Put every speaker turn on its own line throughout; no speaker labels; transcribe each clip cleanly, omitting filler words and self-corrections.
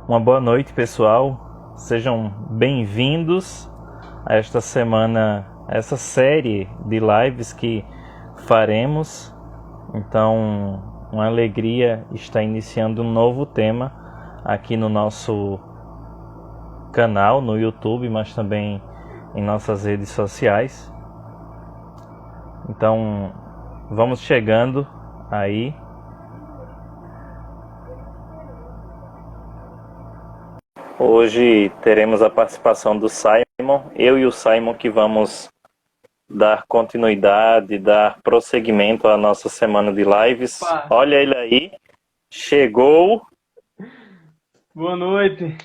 Uma boa noite, pessoal. Sejam bem-vindos a esta semana, a essa série de lives que faremos. Então, uma alegria estar iniciando um novo tema aqui no nosso canal, no YouTube, mas também em nossas redes sociais. Então, vamos chegando aí. Hoje teremos a participação do Simon, eu e o Simon que vamos dar continuidade, dar prosseguimento à nossa semana de lives.
Opa.
Olha ele aí, chegou.
Boa noite.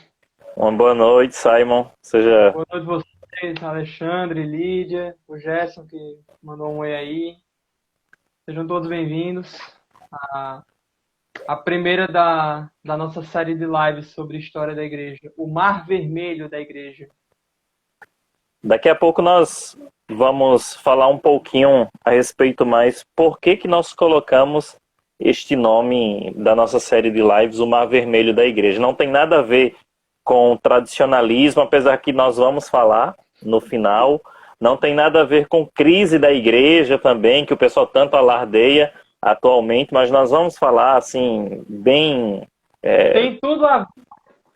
Uma boa noite, Simon. Seja
Boa noite vocês, Alexandre, Lídia, o Gerson que mandou um oi aí. Sejam todos bem-vindos à primeira da nossa série de lives sobre história da igreja, o Mar Vermelho da igreja.
Daqui a pouco nós vamos falar um pouquinho a respeito mais por que nós colocamos este nome da nossa série de lives, o Mar Vermelho da Igreja. Não tem nada a ver com tradicionalismo, apesar que nós vamos falar no final. Não tem nada a ver com crise da igreja também, que o pessoal tanto alardeia atualmente, mas nós vamos falar assim, bem...
Tem tudo a ver,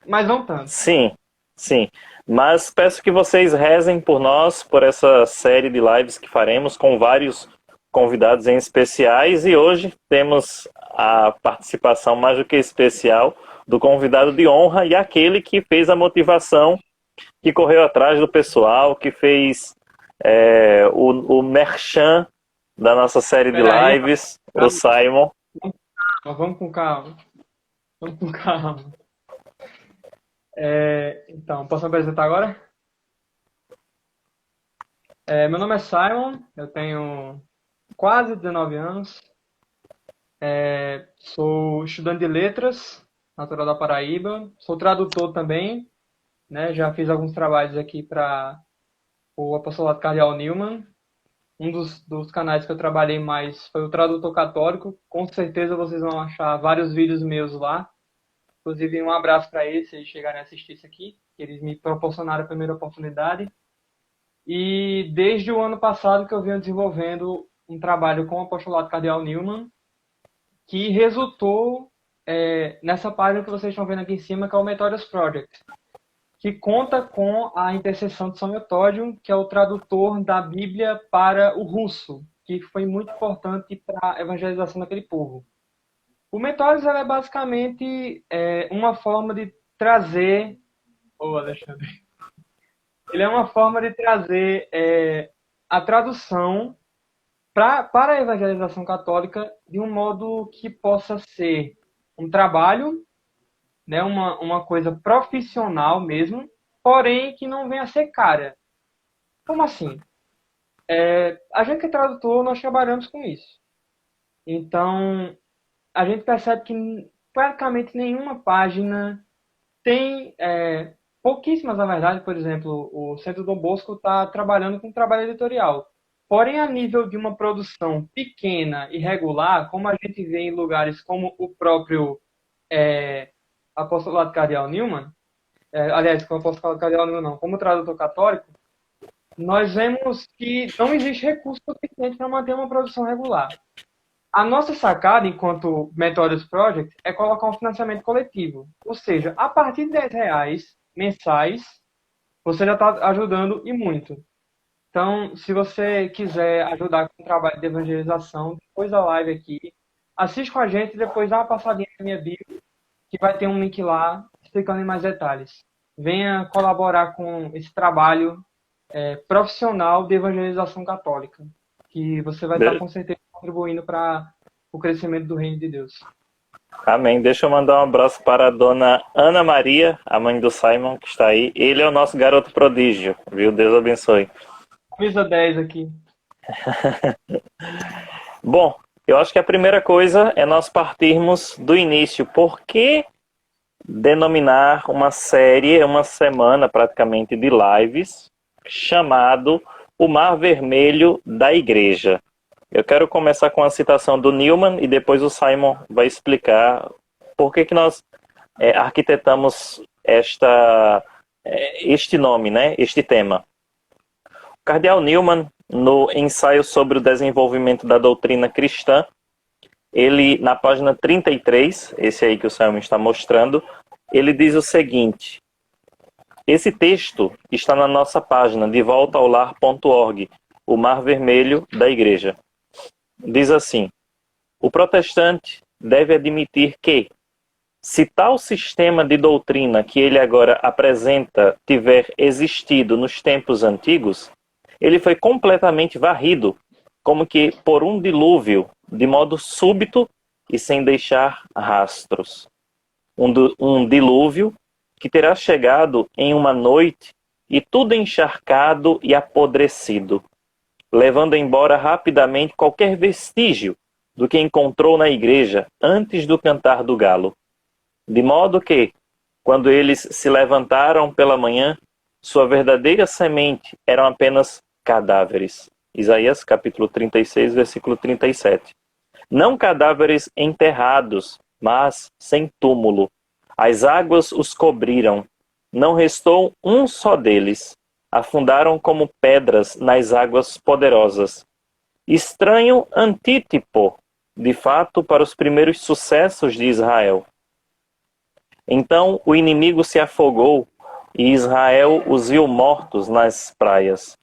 mas não tanto.
Sim, sim. Mas peço que vocês rezem por nós, por essa série de lives que faremos com vários convidados em especiais. E hoje temos a participação mais do que especial do convidado de honra e aquele que fez a motivação, que correu atrás do pessoal, que fez o merchan da nossa série de lives, o Simon.
Mas vamos com calma. Vamos com calma. Então, posso me apresentar agora? Meu nome é Simon, eu tenho quase 19 anos, sou estudante de letras, natural da Paraíba, sou tradutor também, né? Já fiz alguns trabalhos aqui para o Apostolado Cardeal Newman. Um dos canais que eu trabalhei mais foi o Tradutor Católico, com certeza vocês vão achar vários vídeos meus lá. Inclusive, um abraço para eles, se eles chegarem a assistir isso aqui, que eles me proporcionaram a primeira oportunidade. E desde o ano passado que eu venho desenvolvendo um trabalho com o Apostolado Cardeal Newman, que resultou nessa página que vocês estão vendo aqui em cima, que é o Metódios Project, que conta com a intercessão de São Metódio, que é o tradutor da Bíblia para o russo, que foi muito importante para a evangelização daquele povo. O Metódios é basicamente uma forma de trazer... Alexandre. Ele é uma forma de trazer a tradução para a evangelização católica de um modo que possa ser um trabalho, né, uma coisa profissional mesmo, porém que não venha a ser cara. Como assim? A gente que é tradutor, nós trabalhamos com isso. Então, a gente percebe que praticamente nenhuma página tem, pouquíssimas na verdade, por exemplo, o Centro Dom Bosco está trabalhando com trabalho editorial. Porém, a nível de uma produção pequena e regular, como a gente vê em lugares como o próprio Apostolado Cardeal Newman, aliás, como Apostolado Cardeal Newman não, como tradutor católico, nós vemos que não existe recurso suficiente para manter uma produção regular. A nossa sacada, enquanto Metódios Project, é colocar um financiamento coletivo. Ou seja, a partir de R$10 mensais, você já está ajudando e muito. Então, se você quiser ajudar com o trabalho de evangelização, depois da live aqui, assiste com a gente e depois dá uma passadinha na minha bio, que vai ter um link lá explicando em mais detalhes. Venha colaborar com esse trabalho profissional de evangelização católica, que você vai estar com certeza contribuindo para o crescimento do reino de Deus.
Amém. Deixa eu mandar um abraço para a dona Ana Maria, a mãe do Simon, que está aí. Ele é o nosso garoto prodígio, viu? Deus abençoe.
Camisa 10 aqui.
Bom, eu acho que a primeira coisa é nós partirmos do início. Por que denominar uma série, uma semana praticamente de lives, chamado O Mar Vermelho da Igreja? Eu quero começar com a citação do Newman e depois o Simon vai explicar por que nós arquitetamos este nome, né? Este tema. O cardeal Newman, no ensaio sobre o desenvolvimento da doutrina cristã, ele, na página 33, esse aí que o Simon está mostrando, ele diz o seguinte: esse texto está na nossa página de voltaaular.org, o Mar Vermelho da Igreja. Diz assim: o protestante deve admitir que, se tal sistema de doutrina que ele agora apresenta tiver existido nos tempos antigos, ele foi completamente varrido, como que por um dilúvio, de modo súbito e sem deixar rastros. Um dilúvio que terá chegado em uma noite e tudo encharcado e apodrecido, levando embora rapidamente qualquer vestígio do que encontrou na igreja antes do cantar do galo. De modo que, quando eles se levantaram pela manhã, sua verdadeira semente eram apenas cadáveres. Isaías capítulo 36, versículo 37. Não cadáveres enterrados, mas sem túmulo. As águas os cobriram. Não restou um só deles. Afundaram como pedras nas águas poderosas. Estranho antítipo, de fato, para os primeiros sucessos de Israel. Então o inimigo se afogou e Israel os viu mortos nas praias.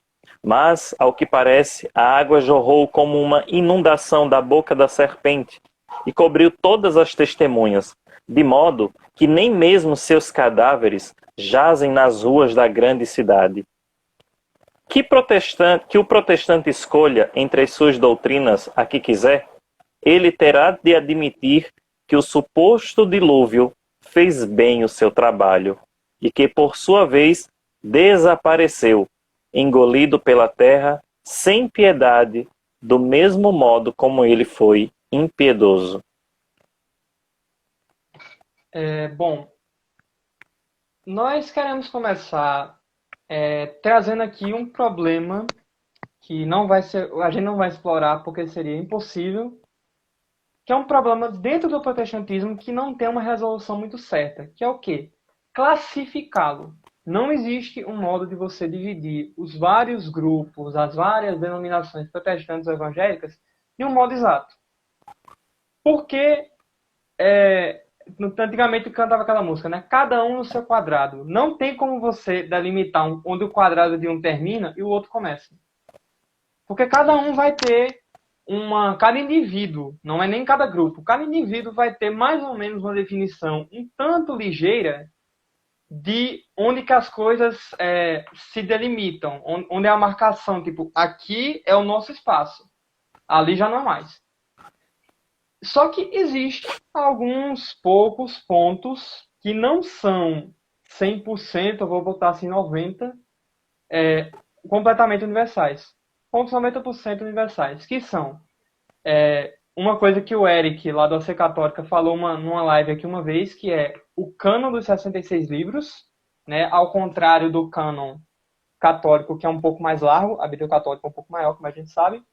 Mas, ao que parece, a água jorrou como uma inundação da boca da serpente e cobriu todas as testemunhas, de modo que nem mesmo seus cadáveres jazem nas ruas da grande cidade. Que o protestante escolha entre as suas doutrinas a que quiser, ele terá de admitir que o suposto dilúvio fez bem o seu trabalho e que, por sua vez, desapareceu, engolido pela terra, sem piedade, do mesmo modo como ele foi impiedoso.
Bom, nós queremos começar trazendo aqui um problema que a gente não vai explorar porque seria impossível, que é um problema dentro do protestantismo que não tem uma resolução muito certa, que é o quê? Classificá-lo. Não existe um modo de você dividir os vários grupos, as várias denominações protestantes ou evangélicas, de um modo exato. Porque, antigamente cantava aquela música, né? Cada um no seu quadrado. Não tem como você delimitar onde o quadrado de um termina e o outro começa. Porque cada um vai ter cada indivíduo, não é nem cada grupo, cada indivíduo vai ter mais ou menos uma definição um tanto ligeira de onde que as coisas se delimitam, onde é a marcação, tipo, aqui é o nosso espaço, ali já não é mais. Só que existem alguns poucos pontos que não são 100%, eu vou botar assim 90%, completamente universais. Pontos 90% universais, que são uma coisa que o Eric, lá do AC Católica, falou numa live aqui uma vez, que é o cânon dos 66 livros, né, ao contrário do cânon católico, que é um pouco mais largo, a Bíblia católica é um pouco maior, como a gente sabe.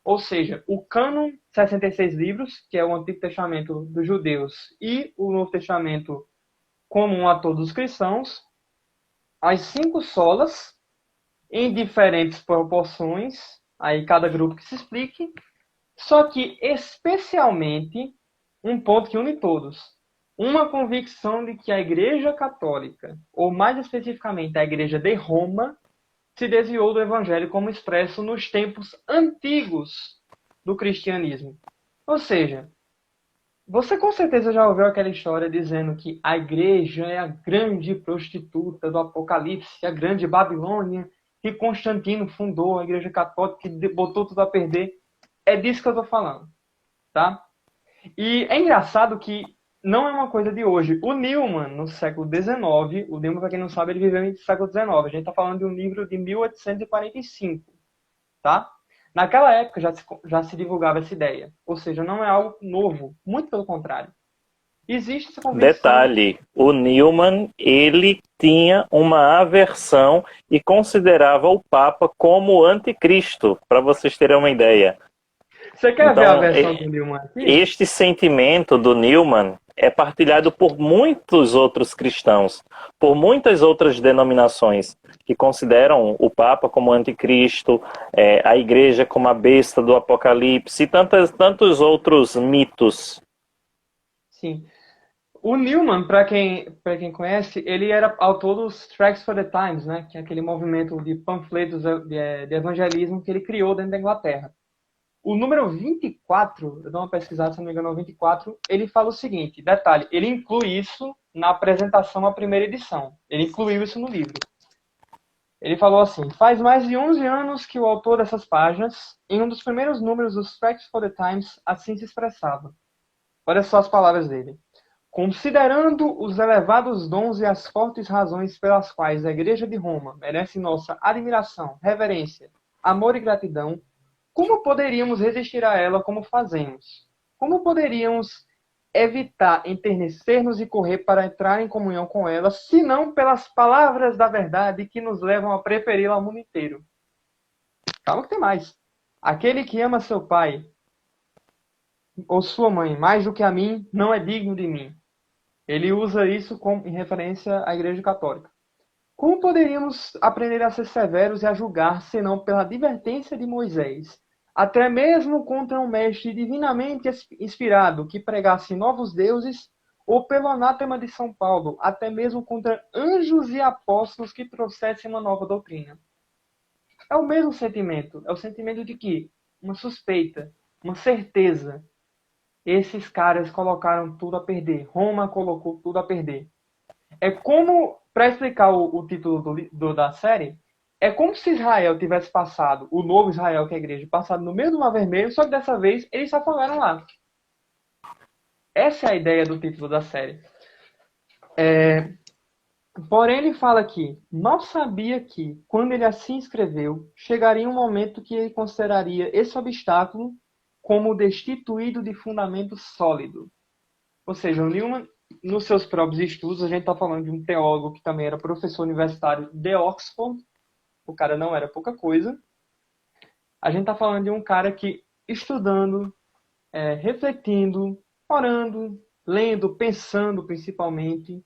Ou seja, o cânon 66 livros, que é o Antigo Testamento dos judeus e o Novo Testamento comum a todos os cristãos, as 5 solas, em diferentes proporções, aí cada grupo que se explique, só que especialmente um ponto que une todos. Uma convicção de que a Igreja Católica, ou mais especificamente a Igreja de Roma, se desviou do Evangelho como expresso nos tempos antigos do cristianismo. Ou seja, você com certeza já ouviu aquela história dizendo que a Igreja é a grande prostituta do Apocalipse, a grande Babilônia, que Constantino fundou, a Igreja Católica, que botou tudo a perder. É disso que eu estou falando, tá? E é engraçado que não é uma coisa de hoje. O Newman, no século XIX, o Newman, para quem não sabe, ele viveu no século XIX. A gente está falando de um livro de 1845, tá? Naquela época já se divulgava essa ideia. Ou seja, não é algo novo. Muito pelo contrário. Existe essa convicção.
Detalhe, o Newman, ele tinha uma aversão e considerava o Papa como anticristo, para vocês terem uma ideia.
Você quer ver a versão do Newman aqui?
Este sentimento do Newman é partilhado por muitos outros cristãos, por muitas outras denominações que consideram o Papa como anticristo, a Igreja como a besta do Apocalipse e tantos outros mitos.
Sim. O Newman, para quem conhece, ele era autor dos Tracts for the Times, né? Que é aquele movimento de panfletos de evangelismo que ele criou dentro da Inglaterra. O número 24, eu dou uma pesquisada, se não me engano, 24, ele fala o seguinte, detalhe, ele inclui isso na apresentação à primeira edição. Ele incluiu isso no livro. Ele falou assim, faz mais de 11 anos que o autor dessas páginas, em um dos primeiros números dos Tracts for the Times, assim se expressava. Olha só as palavras dele. Considerando os elevados dons e as fortes razões pelas quais a Igreja de Roma merece nossa admiração, reverência, amor e gratidão, como poderíamos resistir a ela como fazemos? Como poderíamos evitar enternecer-nos e correr para entrar em comunhão com ela, se não pelas palavras da verdade que nos levam a preferi-la ao mundo inteiro? Calma que tem mais. Aquele que ama seu pai ou sua mãe mais do que a mim, não é digno de mim. Ele usa isso em referência à Igreja Católica. Como poderíamos aprender a ser severos e a julgar, senão pela advertência de Moisés, até mesmo contra um mestre divinamente inspirado que pregasse novos deuses, ou pelo anátema de São Paulo, até mesmo contra anjos e apóstolos que trouxessem uma nova doutrina? É o mesmo sentimento. É o sentimento de que uma suspeita, uma certeza. Esses caras colocaram tudo a perder. Roma colocou tudo a perder. É como, para explicar o título da série, é como se Israel tivesse passado, o novo Israel, que é a igreja, passado no meio do Mar Vermelho, só que dessa vez eles se afogaram lá. Essa é a ideia do título da série. Porém, ele fala que mal sabia que, quando ele assim escreveu, chegaria um momento que ele consideraria esse obstáculo como destituído de fundamento sólido. Ou seja, o Newman, nos seus próprios estudos, a gente está falando de um teólogo que também era professor universitário de Oxford, o cara não era pouca coisa. A gente está falando de um cara que, estudando, refletindo, orando, lendo, pensando principalmente,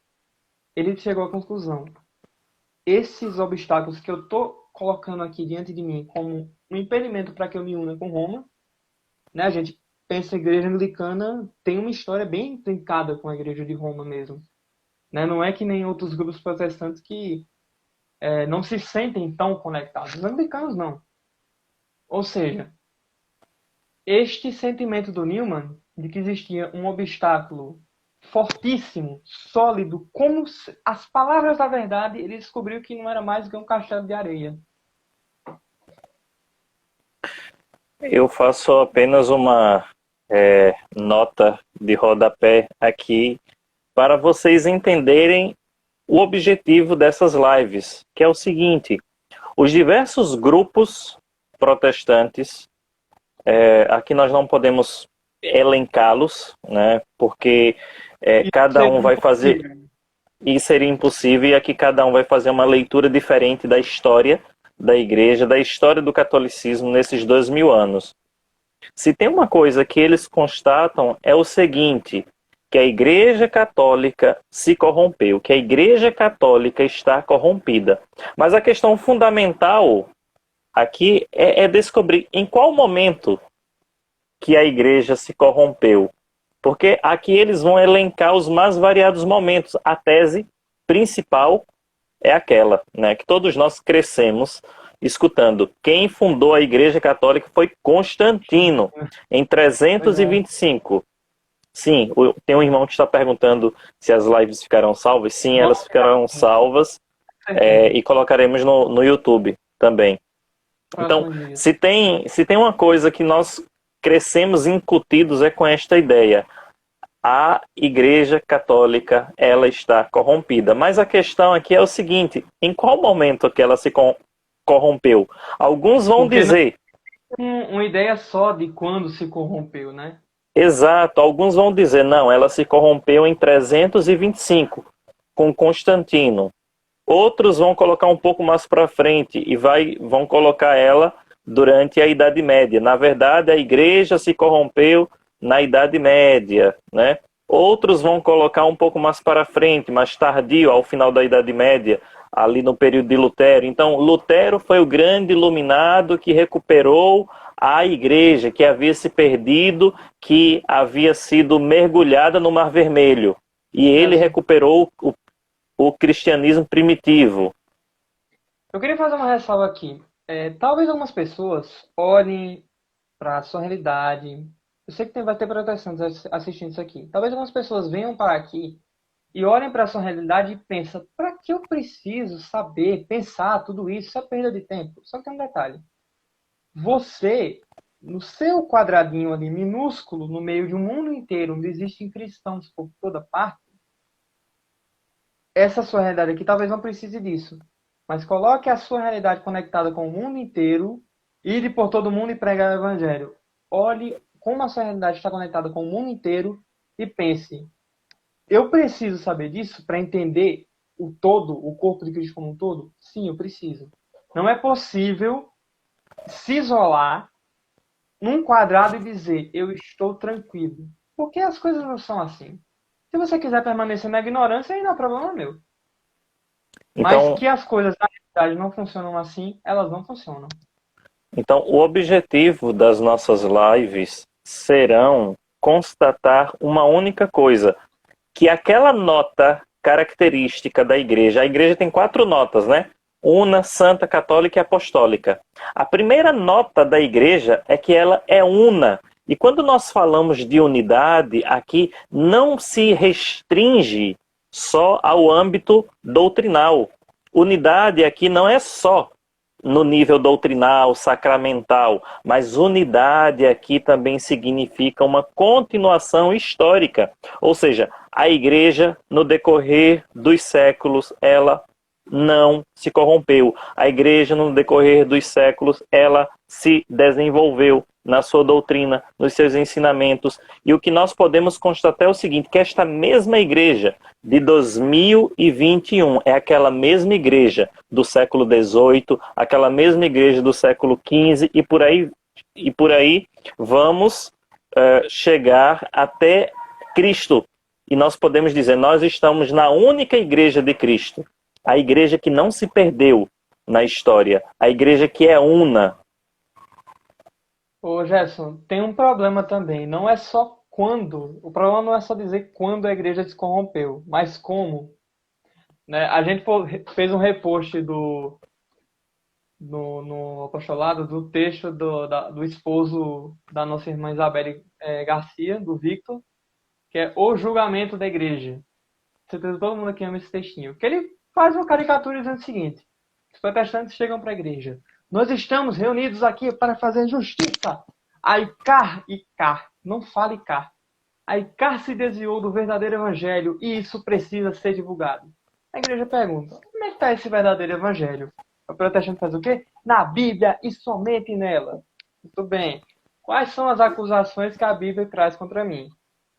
ele chegou à conclusão. Esses obstáculos que eu estou colocando aqui diante de mim como um impedimento para que eu me una com Roma, né? A gente pensa que a igreja anglicana tem uma história bem intrincada com a igreja de Roma mesmo. Né? Não é que nem outros grupos protestantes que não se sentem tão conectados. Os anglicanos não. Ou seja, este sentimento do Newman de que existia um obstáculo fortíssimo, sólido, como as palavras da verdade, ele descobriu que não era mais do que um castelo de areia.
Eu faço apenas uma nota de rodapé aqui para vocês entenderem o objetivo dessas lives, que é o seguinte: os diversos grupos protestantes, aqui nós não podemos elencá-los, né, porque cada um vai fazer, e seria impossível, e aqui cada um vai fazer uma leitura diferente da história da igreja, da história do catolicismo nesses 2000 anos. Se tem uma coisa que eles constatam é o seguinte, que a igreja católica se corrompeu, que a igreja católica está corrompida. Mas a questão fundamental aqui é descobrir em qual momento que a igreja se corrompeu. Porque aqui eles vão elencar os mais variados momentos. A tese principal é aquela, né, que todos nós crescemos escutando. Quem fundou a Igreja Católica foi Constantino, em 325. Sim, tem um irmão que está perguntando se as lives ficaram salvas. Sim, elas ficarão salvas e colocaremos no YouTube também. Então, se tem uma coisa que nós crescemos incutidos é com esta ideia. A Igreja Católica, ela está corrompida. Mas a questão aqui é o seguinte, em qual momento que ela se corrompeu? Alguns vão dizer...
Uma ideia só de quando se corrompeu, né?
Exato, alguns vão dizer, não, ela se corrompeu em 325, com Constantino. Outros vão colocar um pouco mais para frente e vão colocar ela durante a Idade Média. Na verdade, a Igreja se corrompeu na Idade Média, né? Outros vão colocar um pouco mais para frente, mais tardio, ao final da Idade Média, ali no período de Lutero. Então, Lutero foi o grande iluminado que recuperou a igreja, que havia se perdido, que havia sido mergulhada no Mar Vermelho. E ele recuperou o cristianismo primitivo.
Eu queria fazer uma ressalva aqui. Talvez algumas pessoas olhem para a sua realidade. Eu sei que vai ter protestantes assistindo isso aqui. Talvez algumas pessoas venham para aqui e olhem para a sua realidade e pensam: para que eu preciso saber, pensar tudo isso? Isso é perda de tempo. Só que tem um detalhe. Você, no seu quadradinho ali, minúsculo, no meio de um mundo inteiro, onde existem cristãos por toda parte, essa sua realidade aqui talvez não precise disso. Mas coloque a sua realidade conectada com o mundo inteiro, ide por todo mundo e pregar o evangelho. Olhe como a sua realidade está conectada com o mundo inteiro e pense: eu preciso saber disso para entender o todo, o corpo de Cristo como um todo? Sim, eu preciso. Não é possível se isolar num quadrado e dizer: eu estou tranquilo. Porque as coisas não são assim. Se você quiser permanecer na ignorância, aí não é problema meu. Mas
Então,
que as coisas na realidade não funcionam assim, elas não funcionam.
Então, o objetivo das nossas lives serão constatar uma única coisa, que aquela nota característica da igreja, a igreja tem 4 notas, né? Una, santa, católica e apostólica. A primeira nota da igreja é que ela é una. E quando nós falamos de unidade, aqui não se restringe só ao âmbito doutrinal. Unidade aqui não é só no nível doutrinal, sacramental, mas unidade aqui também significa uma continuação histórica. Ou seja, a igreja, no decorrer dos séculos, ela não se corrompeu. A igreja, no decorrer dos séculos, ela se desenvolveu na sua doutrina, nos seus ensinamentos. E o que nós podemos constatar é o seguinte, que esta mesma igreja de 2021 é aquela mesma igreja do século XVIII, aquela mesma igreja do século XV e por aí vamos chegar até Cristo. E nós podemos dizer, nós estamos na única igreja de Cristo, a igreja que não se perdeu na história, a igreja que é una.
Ô Gerson, tem um problema também. Não é só quando. O problema não é só dizer quando a igreja se corrompeu, mas como. Né? A gente fez um repost no apostolado do texto do esposo da nossa irmã Isabelle Garcia, do Victor, que é O Julgamento da Igreja. Certeza todo mundo aqui ama esse textinho. Que ele faz uma caricatura dizendo o seguinte: os protestantes chegam para a igreja. Nós estamos reunidos aqui para fazer justiça. A Icar, não fale Icar. A Icar se desviou do verdadeiro evangelho e isso precisa ser divulgado. A igreja pergunta: como é que está esse verdadeiro evangelho? O protestante faz o quê? Na Bíblia e somente nela. Muito bem. Quais são as acusações que a Bíblia traz contra mim?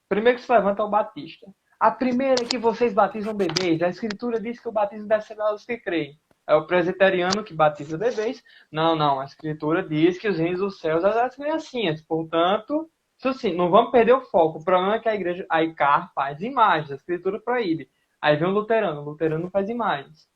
Primeiro que se levanta é o batista. A primeira é que vocês batizam bebês. A Escritura diz que o batismo deve ser aos que creem. É o presbiteriano que batiza bebês. Não. A Escritura diz que os reinos dos céus são das criancinhas. Portanto, isso sim, não vamos perder o foco. O problema é que a igreja, a ICAR, faz imagens. A Escritura proíbe. Aí vem o luterano não faz imagens.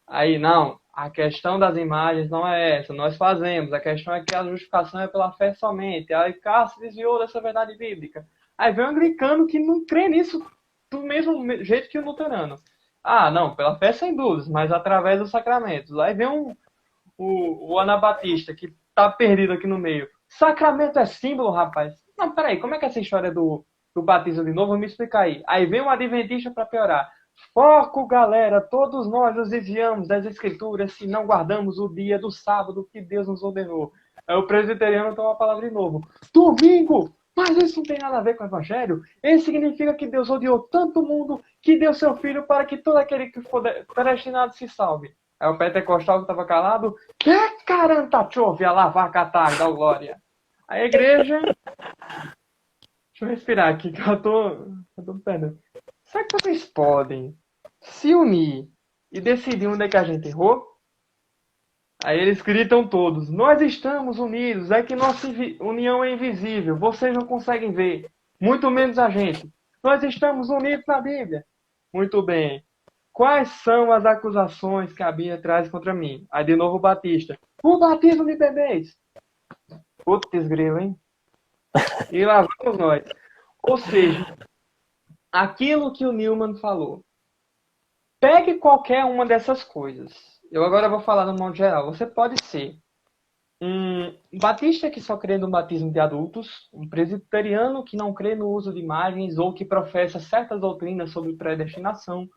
Aí, não, a questão das imagens não é essa. Nós fazemos. A questão é que a justificação é pela fé somente. A ICAR se desviou dessa verdade bíblica. Aí vem o anglicano que não crê nisso do mesmo jeito que o luterano. Ah, não, pela fé sem dúvidas, mas através dos sacramentos. Aí vem o anabatista, que tá perdido aqui no meio. Sacramento é símbolo, rapaz? Não, peraí, como é que é essa história do batismo de novo? Vamos me explicar aí. Aí vem o adventista para piorar. Foco, galera, todos nós nos desviamos das escrituras se não guardamos o dia do sábado que Deus nos ordenou. Aí o presbiteriano toma a palavra de novo. Domingo! Mas isso não tem nada a ver com o evangelho. Isso significa que Deus odiou tanto o mundo que deu seu filho para que todo aquele que for predestinado se salve. Aí o pentecostal que estava calado, que caranta chove a lavar catar da glória. A igreja... Deixa eu respirar aqui que eu tô perdendo. Será que vocês podem se unir e decidir onde é que a gente errou? Aí eles gritam todos: nós estamos unidos, é que nossa união é invisível, vocês não conseguem ver, muito menos a gente. Nós estamos unidos na Bíblia. Muito bem. Quais são as acusações que a Bíblia traz contra mim? Aí de novo o Batista. O batismo de bebês. Putz, grilo, hein? E lá vamos nós. Ou seja, aquilo que o Newman falou. Pegue qualquer uma dessas coisas. Eu agora vou falar no modo geral. Você pode ser um batista que só crê no batismo de adultos, um presbiteriano que não crê no uso de imagens ou que professa certas doutrinas sobre predestinação,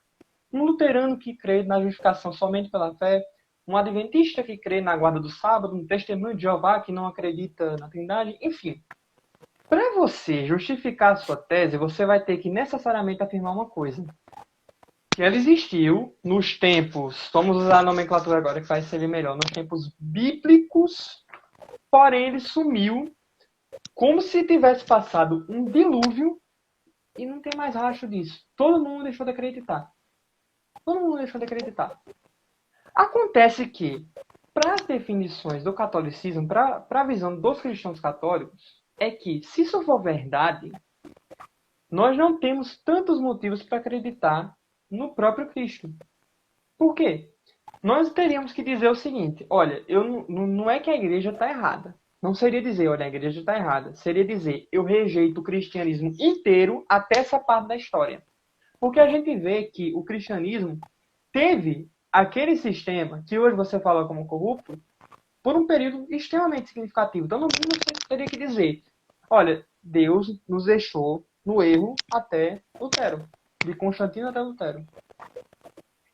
um luterano que crê na justificação somente pela fé, um adventista que crê na guarda do sábado, um testemunho de Jeová que não acredita na Trindade, enfim. Para você justificar a sua tese, você vai ter que necessariamente afirmar uma coisa. Que ela existiu nos tempos, vamos usar a nomenclatura agora que vai ser melhor, nos tempos bíblicos, porém ele sumiu como se tivesse passado um dilúvio e não tem mais rastro disso. Todo mundo deixou de acreditar. Todo mundo deixou de acreditar. Acontece que, para as definições do catolicismo, para a visão dos cristãos católicos, é que, se isso for verdade, nós não temos tantos motivos para acreditar no próprio Cristo. Por quê? Nós teríamos que dizer o seguinte, olha, não é que a igreja está errada. Não seria dizer, olha, a igreja está errada. Seria dizer, eu rejeito o cristianismo inteiro até essa parte da história. Porque a gente vê que o cristianismo teve aquele sistema que hoje você fala como corrupto por um período extremamente significativo. Então, no mínimo, você teria que dizer, olha, Deus nos deixou no erro até Lutero. De Constantino até Lutero.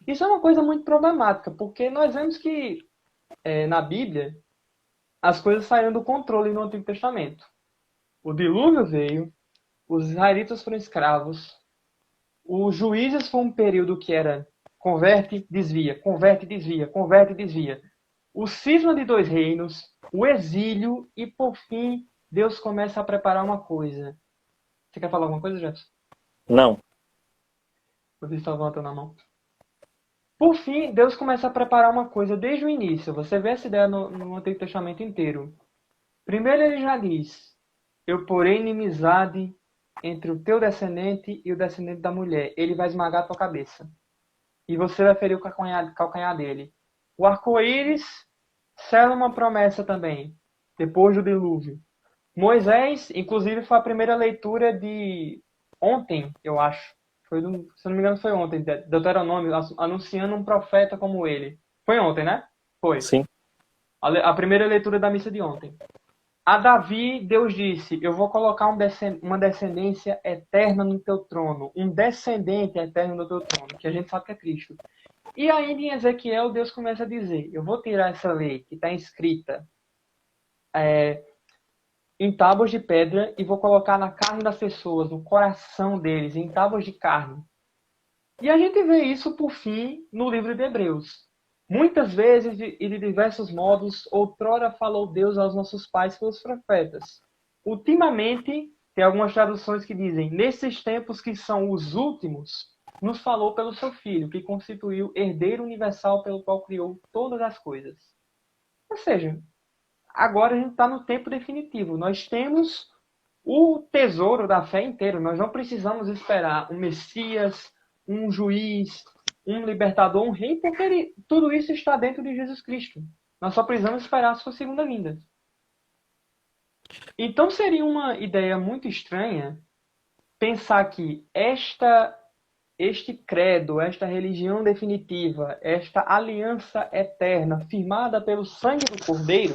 Isso é uma coisa muito problemática, porque nós vemos que na Bíblia as coisas saíram do controle no Antigo Testamento. O dilúvio veio, os israelitas foram escravos, os juízes foi um período que era converte, desvia, converte, desvia, converte, desvia. O cisma de dois reinos, o exílio e, por fim, Deus começa a preparar uma coisa. Você quer falar alguma coisa, Jefferson?
Não.
Você está levantando a mão. Por fim, Deus começa a preparar uma coisa desde o início. Você vê essa ideia no Antigo Testamento inteiro. Primeiro ele já diz, eu porei inimizade entre o teu descendente e o descendente da mulher. Ele vai esmagar a tua cabeça. E você vai ferir o calcanhar dele. O arco-íris sela uma promessa também, depois do dilúvio. Moisés, inclusive, foi a primeira leitura de ontem, eu acho. Se não me engano, foi ontem, Deuteronômio, anunciando um profeta como ele. Foi ontem, né? Foi.
Sim.
A primeira leitura da missa de ontem. A Davi, Deus disse, eu vou colocar uma descendência eterna no teu trono. Um descendente eterno no teu trono, que a gente sabe que é Cristo. E ainda em Ezequiel, Deus começa a dizer, eu vou tirar essa lei que está escrita em tábuas de pedra e vou colocar na carne das pessoas, no coração deles, em tábuas de carne. E a gente vê isso, por fim, no livro de Hebreus. Muitas vezes e de diversos modos, outrora falou Deus aos nossos pais pelos profetas. Ultimamente, tem algumas traduções que dizem, nesses tempos que são os últimos, nos falou pelo seu Filho, que constituiu herdeiro universal pelo qual criou todas as coisas. Ou seja, agora a gente está no tempo definitivo. Nós temos o tesouro da fé inteiro. Nós não precisamos esperar um Messias, um juiz, um libertador, um rei, porque tudo isso está dentro de Jesus Cristo. Nós só precisamos esperar a sua segunda vinda. Então seria uma ideia muito estranha pensar que este credo, esta religião definitiva, esta aliança eterna firmada pelo sangue do Cordeiro,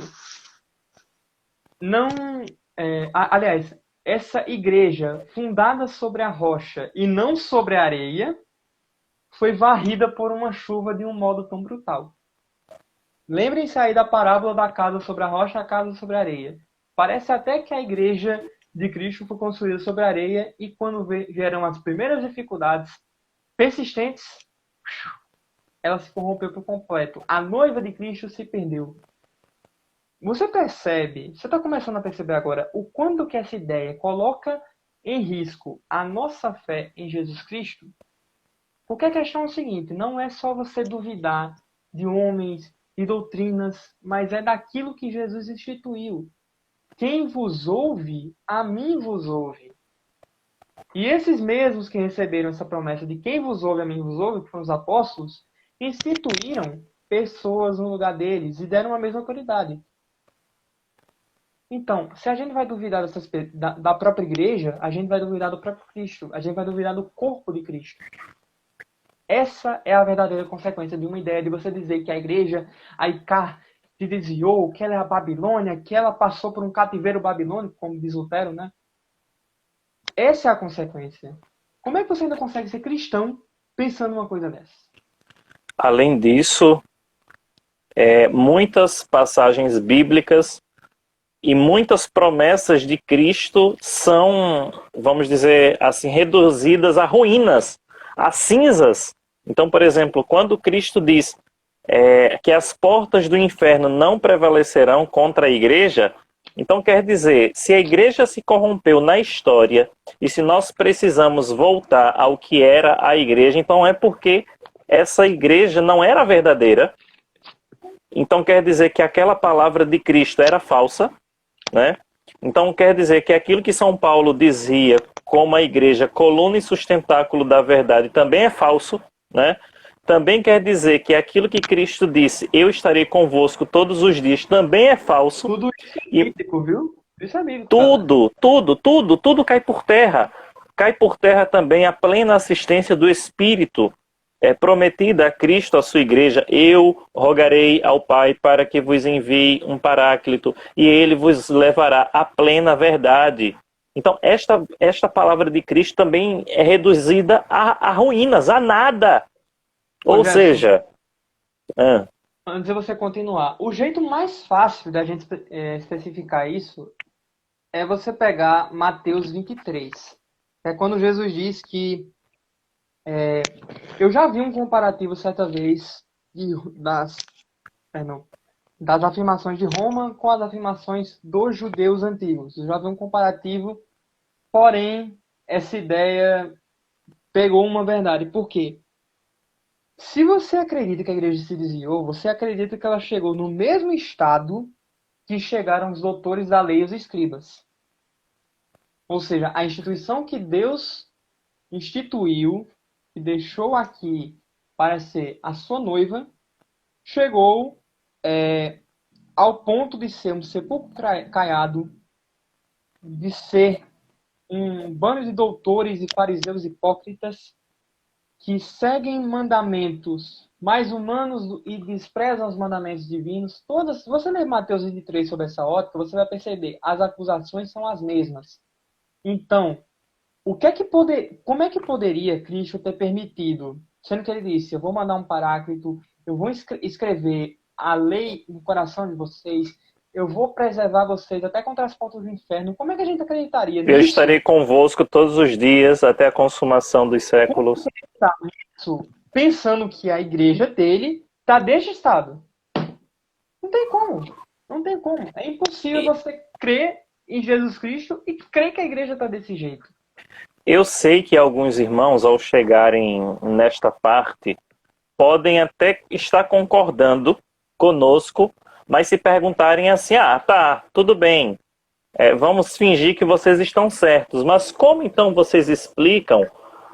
aliás, essa igreja fundada sobre a rocha e não sobre a areia foi varrida por uma chuva de um modo tão brutal. Lembrem-se aí da parábola da casa sobre a rocha e a casa sobre a areia. Parece até que a igreja de Cristo foi construída sobre a areia e quando vieram as primeiras dificuldades persistentes, ela se corrompeu por completo. A noiva de Cristo se perdeu. Você percebe, você está começando a perceber agora, o quanto que essa ideia coloca em risco a nossa fé em Jesus Cristo? Porque a questão é o seguinte, não é só você duvidar de homens e doutrinas, mas é daquilo que Jesus instituiu. Quem vos ouve, a mim vos ouve. E esses mesmos que receberam essa promessa de quem vos ouve, a mim vos ouve, que foram os apóstolos, instituíram pessoas no lugar deles e deram a mesma autoridade. Então, se a gente vai duvidar da própria igreja, a gente vai duvidar do próprio Cristo, a gente vai duvidar do corpo de Cristo. Essa é a verdadeira consequência de uma ideia de você dizer que a igreja, a Icar, se desviou, que ela é a Babilônia, que ela passou por um cativeiro babilônico, como diz Lutero, né? Essa é a consequência. Como é que você ainda consegue ser cristão pensando numa coisa dessa?
Além disso, muitas passagens bíblicas e muitas promessas de Cristo são, vamos dizer assim, reduzidas a ruínas, a cinzas. Então, por exemplo, quando Cristo diz que as portas do inferno não prevalecerão contra a igreja, então quer dizer, se a igreja se corrompeu na história e se nós precisamos voltar ao que era a igreja, então é porque essa igreja não era verdadeira. Então quer dizer que aquela palavra de Cristo era falsa, né? Então quer dizer que aquilo que São Paulo dizia como a igreja, coluna e sustentáculo da verdade, também é falso, né? Também quer dizer que aquilo que Cristo disse, eu estarei convosco todos os dias, também é falso.
Tudo isso é bíblico, viu? Isso é bíblico.
Tudo cai por terra. Cai por terra também a plena assistência do Espírito prometida a Cristo, a sua igreja. Eu rogarei ao Pai para que vos envie um paráclito e ele vos levará à plena verdade. Então, esta palavra de Cristo também é reduzida a ruínas, a nada. Ou seja...
Antes de você continuar, o jeito mais fácil da gente especificar isso é você pegar Mateus 23. É quando Jesus diz que... eu já vi um comparativo certa vez das afirmações de Roma com as afirmações dos judeus antigos. Eu já vi um comparativo, porém, essa ideia pegou uma verdade. Por quê? Se você acredita que a igreja se desviou, você acredita que ela chegou no mesmo estado que chegaram os doutores da lei e os escribas. Ou seja, a instituição que Deus instituiu e deixou aqui para ser a sua noiva, chegou ao ponto de ser um sepulcro caiado, de ser um bando de doutores e fariseus hipócritas que seguem mandamentos mais humanos e desprezam os mandamentos divinos. Se você ler Mateus 23 sobre essa ótica, você vai perceber, as acusações são as mesmas. Então, como é que poderia Cristo ter permitido, sendo que ele disse, eu vou mandar um paráclito, eu vou escrever a lei no coração de vocês, eu vou preservar vocês até contra as portas do inferno. Como é que a gente acreditaria nisso?
Eu estarei convosco todos os dias até a consumação dos séculos.
Pensando que a igreja dele está deste estado. Não tem como. Não tem como. É impossível você crer em Jesus Cristo e crer que a igreja está desse jeito.
Eu sei que alguns irmãos, ao chegarem nesta parte, podem até estar concordando conosco, mas se perguntarem assim, tá, tudo bem, vamos fingir que vocês estão certos, mas como então vocês explicam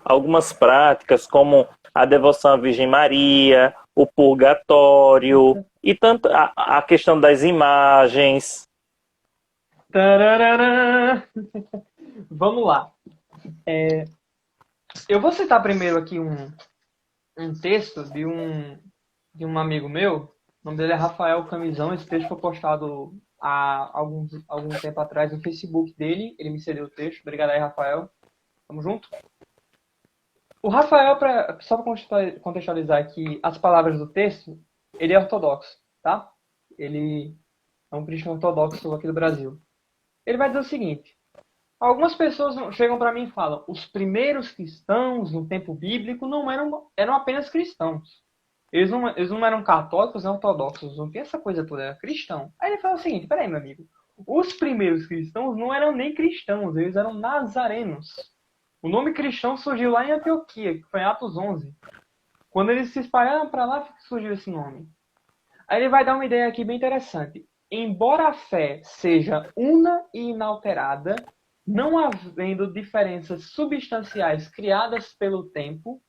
algumas práticas como a devoção à Virgem Maria, o purgatório e tanto a questão das imagens?
Tararara. Vamos lá. Eu vou citar primeiro aqui um texto de um amigo meu. O nome dele é Rafael Camisão. Esse texto foi postado há algum tempo atrás no Facebook dele. Ele me cedeu o texto. Obrigado aí, Rafael. Tamo junto. O Rafael, só para contextualizar aqui as palavras do texto, ele é ortodoxo, tá? Ele é um cristão ortodoxo aqui do Brasil. Ele vai dizer o seguinte: algumas pessoas chegam para mim e falam, os primeiros cristãos no tempo bíblico não eram apenas cristãos. Eles não eram católicos nem ortodoxos, não tinha essa coisa toda, era cristão. Aí ele fala o seguinte, peraí, meu amigo, os primeiros cristãos não eram nem cristãos, eles eram nazarenos. O nome cristão surgiu lá em Antioquia, que foi em Atos 11. Quando eles se espalharam para lá, surgiu esse nome. Aí ele vai dar uma ideia aqui bem interessante. Embora a fé seja una e inalterada, Não havendo diferenças substanciais criadas pelo tempo,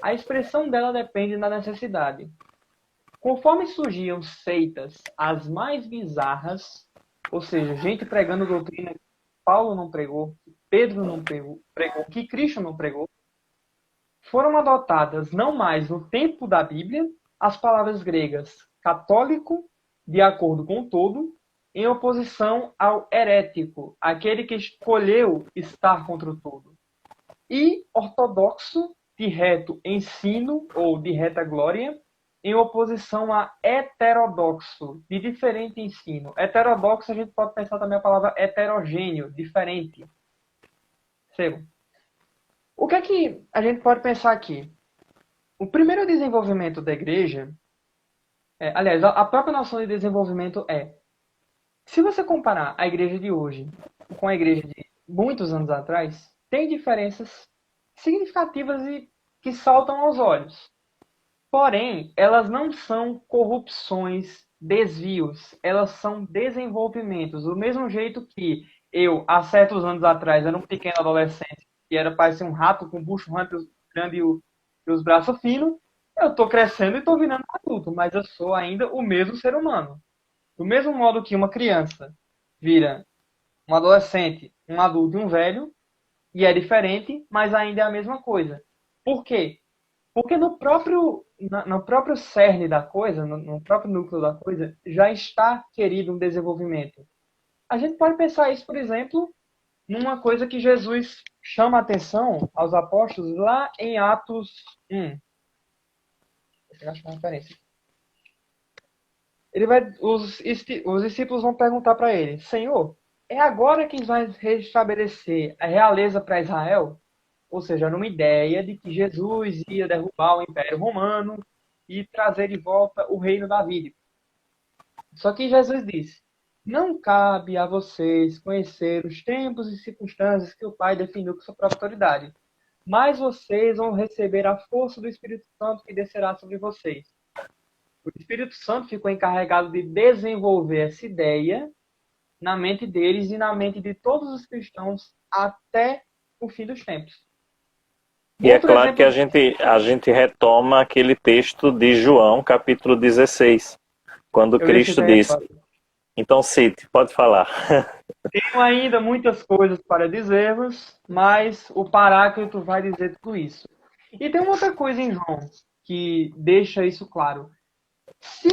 a expressão dela depende da necessidade. Conforme surgiam seitas as mais bizarras, ou seja, gente pregando doutrina que Paulo não pregou, que Pedro não pregou, que Cristo não pregou, foram adotadas não mais no tempo da Bíblia as palavras gregas católico, de acordo com todo, em oposição ao herético, aquele que escolheu estar contra o todo, e ortodoxo, de reto ensino ou de reta glória, em oposição a heterodoxo, de diferente ensino. Heterodoxo, a gente pode pensar também a palavra heterogêneo, diferente. Percebam? O que é que a gente pode pensar aqui? O primeiro desenvolvimento da igreja, aliás, a própria noção de desenvolvimento se você comparar a igreja de hoje com a igreja de muitos anos atrás, tem diferenças significativas e que saltam aos olhos. Porém, elas não são corrupções, desvios, elas são desenvolvimentos. Do mesmo jeito que eu, há certos anos atrás, era um pequeno adolescente que era parecer um rato com o bucho grande e os braços finos, eu estou crescendo e estou virando adulto, mas eu sou ainda o mesmo ser humano. Do mesmo modo que uma criança vira um adolescente, um adulto e um velho, e é diferente, mas ainda é a mesma coisa. Por quê? Porque no próprio cerne da coisa, no próprio núcleo da coisa, já está querido um desenvolvimento. A gente pode pensar isso, por exemplo, numa coisa que Jesus chama a atenção aos apóstolos lá em Atos 1. Deixa eu achar uma referência. Os discípulos vão perguntar para ele: Senhor, é agora que vai restabelecer a realeza para Israel? Ou seja, numa ideia de que Jesus ia derrubar o Império Romano e trazer de volta o reino davídico. Só que Jesus disse: não cabe a vocês conhecer os tempos e circunstâncias que o Pai definiu com sua própria autoridade, mas vocês vão receber a força do Espírito Santo que descerá sobre vocês. O Espírito Santo ficou encarregado de desenvolver essa ideia na mente deles e na mente de todos os cristãos até o fim dos tempos.
E é claro que a gente retoma aquele texto de João, capítulo 16, quando Cristo disse... Então, cite, pode falar.
Tenho ainda muitas coisas para dizer-vos, mas o Paráclito vai dizer tudo isso. E tem uma outra coisa em João que deixa isso claro. Se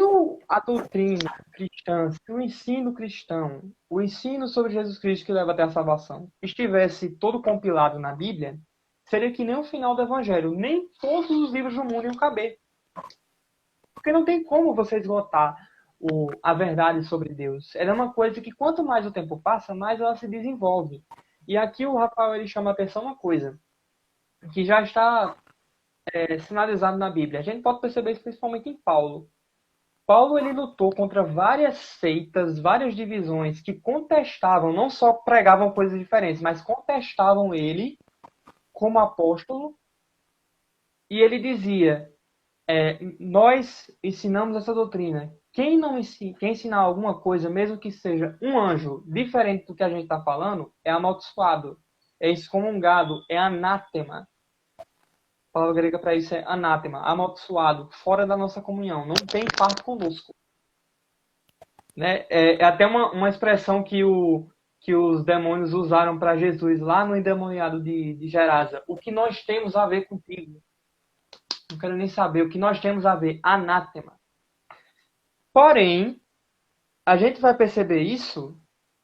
a doutrina cristã, se o ensino cristão, o ensino sobre Jesus Cristo que leva até a salvação, estivesse todo compilado na Bíblia, seria que nem o final do Evangelho. Nem todos os livros do mundo iam caber. Porque não tem como você esgotar a verdade sobre Deus. Ela é uma coisa que quanto mais o tempo passa, mais ela se desenvolve. E aqui o Rafael ele chama a atenção uma coisa que já está sinalizado na Bíblia. A gente pode perceber isso principalmente em Paulo. Paulo ele lutou contra várias seitas, várias divisões que contestavam, não só pregavam coisas diferentes, mas contestavam ele como apóstolo. E ele dizia: nós ensinamos essa doutrina. Quem ensinar alguma coisa, mesmo que seja um anjo diferente do que a gente está falando, é amaldiçoado, é excomungado, é anátema. A palavra grega para isso é anátema, amaldiçoado, fora da nossa comunhão, não tem parte conosco. Né? É até uma expressão que os demônios usaram para Jesus lá no endemoniado de Gerasa. O que nós temos a ver contigo? Não quero nem saber. O que nós temos a ver? Anátema. Porém, a gente vai perceber isso,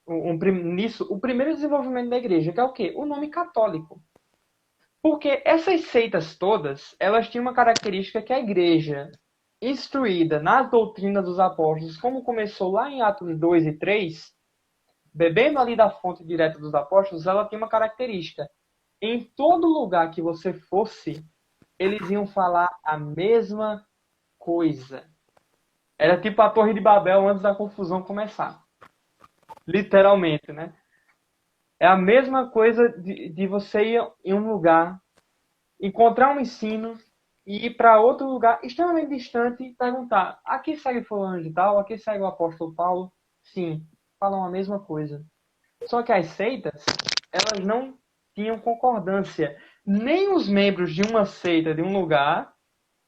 nisso, o primeiro desenvolvimento da igreja, que é o quê? O nome católico. Porque essas seitas todas, elas tinham uma característica que a igreja, instruída nas doutrinas dos apóstolos, como começou lá em Atos 2 e 3, bebendo ali da fonte direta dos apóstolos, ela tem uma característica. Em todo lugar que você fosse, eles iam falar a mesma coisa. Era tipo a Torre de Babel antes da confusão começar. Literalmente, né? É a mesma coisa de você ir em um lugar, encontrar um ensino e ir para outro lugar extremamente distante e perguntar: aqui segue fulano de tal, aqui segue o apóstolo Paulo? Sim, falam a mesma coisa. Só que as seitas, elas não tinham concordância. Nem os membros de uma seita de um lugar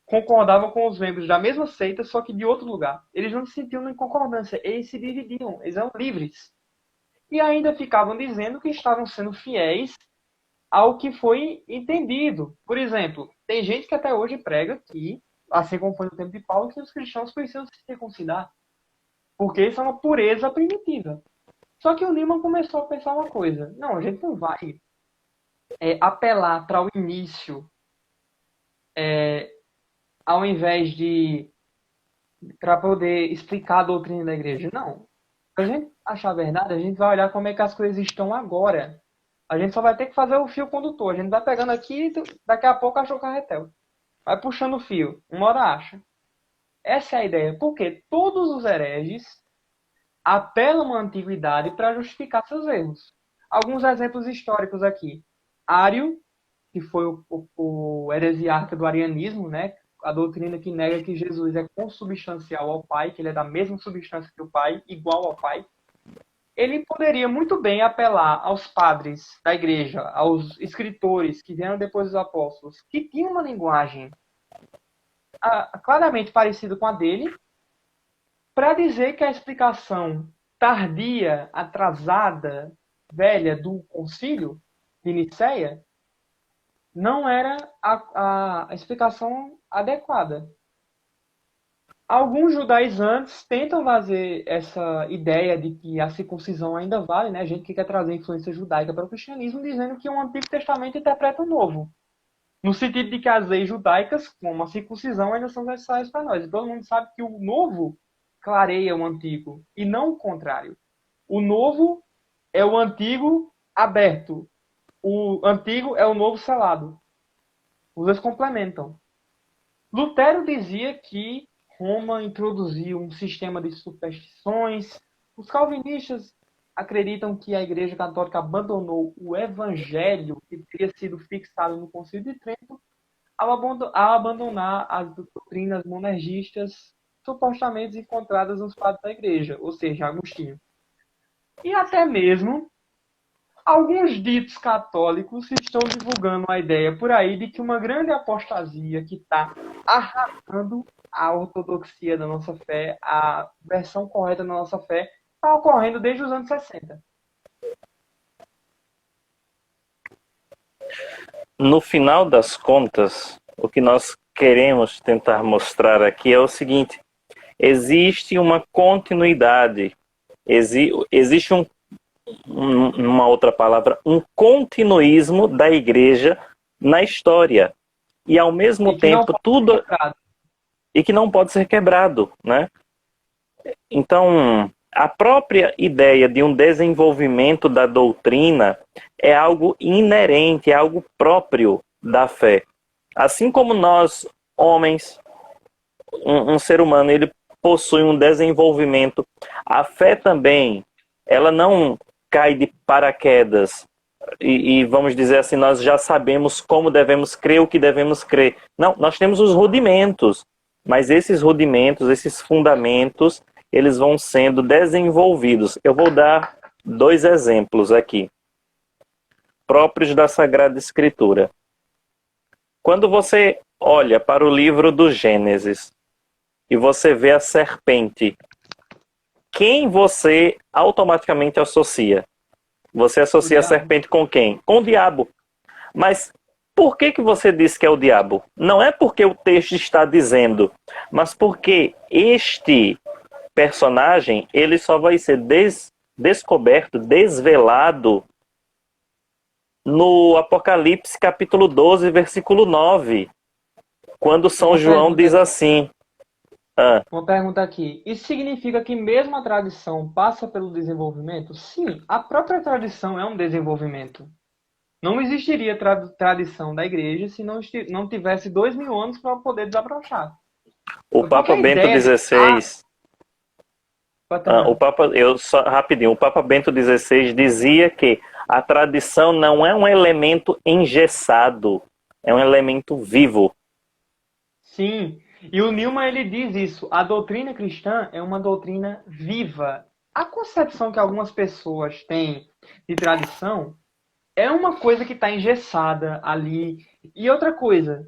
concordavam com os membros da mesma seita, só que de outro lugar. Eles não se sentiam em concordância, eles se dividiam, eles eram livres. E ainda ficavam dizendo que estavam sendo fiéis ao que foi entendido. Por exemplo, tem gente que até hoje prega que, assim como foi no tempo de Paulo, que os cristãos precisam se circuncidar, porque isso é uma pureza primitiva. Só que o Newman começou a pensar uma coisa. Não, a gente não vai apelar para o início, ao invés de para poder explicar a doutrina da igreja. Não. Para a gente achar a verdade, a gente vai olhar como é que as coisas estão agora. A gente só vai ter que fazer o fio condutor. A gente vai pegando aqui e daqui a pouco acha o carretel. Vai puxando o fio. Uma hora acha. Essa é a ideia. Porque todos os hereges apelam à antiguidade para justificar seus erros. Alguns exemplos históricos aqui. Ário, que foi o heresiarca do arianismo, né? A doutrina que nega que Jesus é consubstancial ao Pai, que ele é da mesma substância que o Pai, igual ao Pai. Ele poderia muito bem apelar aos padres da igreja, aos escritores que vieram depois dos apóstolos, que tinham uma linguagem claramente parecida com a dele, para dizer que a explicação tardia, atrasada, velha do concílio de Nicéia não era a explicação adequada. Alguns judaizantes tentam fazer essa ideia de que a circuncisão ainda vale, né? Gente que quer trazer influência judaica para o cristianismo, dizendo que o Antigo Testamento interpreta o Novo. No sentido de que as leis judaicas, como a circuncisão, ainda são necessárias para nós. E todo mundo sabe que o Novo clareia o Antigo, e não o contrário. O Novo é o Antigo aberto. O Antigo é o Novo selado. Os dois complementam. Lutero dizia que Roma introduziu um sistema de superstições. Os calvinistas acreditam que a Igreja Católica abandonou o Evangelho que teria sido fixado no Concílio de Trento ao abandonar as doutrinas monergistas supostamente encontradas nos padres da Igreja, ou seja, Agostinho. E até mesmo alguns ditos católicos estão divulgando a ideia por aí de que uma grande apostasia que está arrasando a ortodoxia da nossa fé, a versão correta da nossa fé, está ocorrendo desde os anos 60.
No final das contas, o que nós queremos tentar mostrar aqui é o seguinte: existe uma continuidade, existe uma outra palavra, um continuismo da igreja na história. E ao mesmo tempo tudo... E que não pode ser quebrado, né? Então, a própria ideia de um desenvolvimento da doutrina é algo inerente, é algo próprio da fé. Assim como nós, homens, um ser humano, ele possui um desenvolvimento, a fé também, ela não cai de paraquedas e vamos dizer assim, nós já sabemos como devemos crer, o que devemos crer. Não, nós temos os rudimentos, mas esses rudimentos, esses fundamentos, eles vão sendo desenvolvidos. Eu vou dar 2 exemplos aqui, próprios da Sagrada Escritura. Quando você olha para o livro do Gênesis e você vê a serpente, quem você automaticamente associa? Você associa a serpente com quem? Com o diabo. Mas por que você diz que é o diabo? Não é porque o texto está dizendo, mas porque este personagem, ele só vai ser descoberto, desvelado no Apocalipse capítulo 12, versículo 9, quando São João diz assim...
Uma pergunta aqui. Isso significa que mesmo a tradição passa pelo desenvolvimento? Sim, a própria tradição é um desenvolvimento. Não existiria tradição da igreja se não tivesse 2000 anos para poder desabrochar.
O Papa Bento XVI... rapidinho, o Papa Bento XVI dizia que a tradição não é um elemento engessado, é um elemento vivo.
Sim, e o Newman ele diz isso, a doutrina cristã é uma doutrina viva. A concepção que algumas pessoas têm de tradição é uma coisa que está engessada ali. E outra coisa,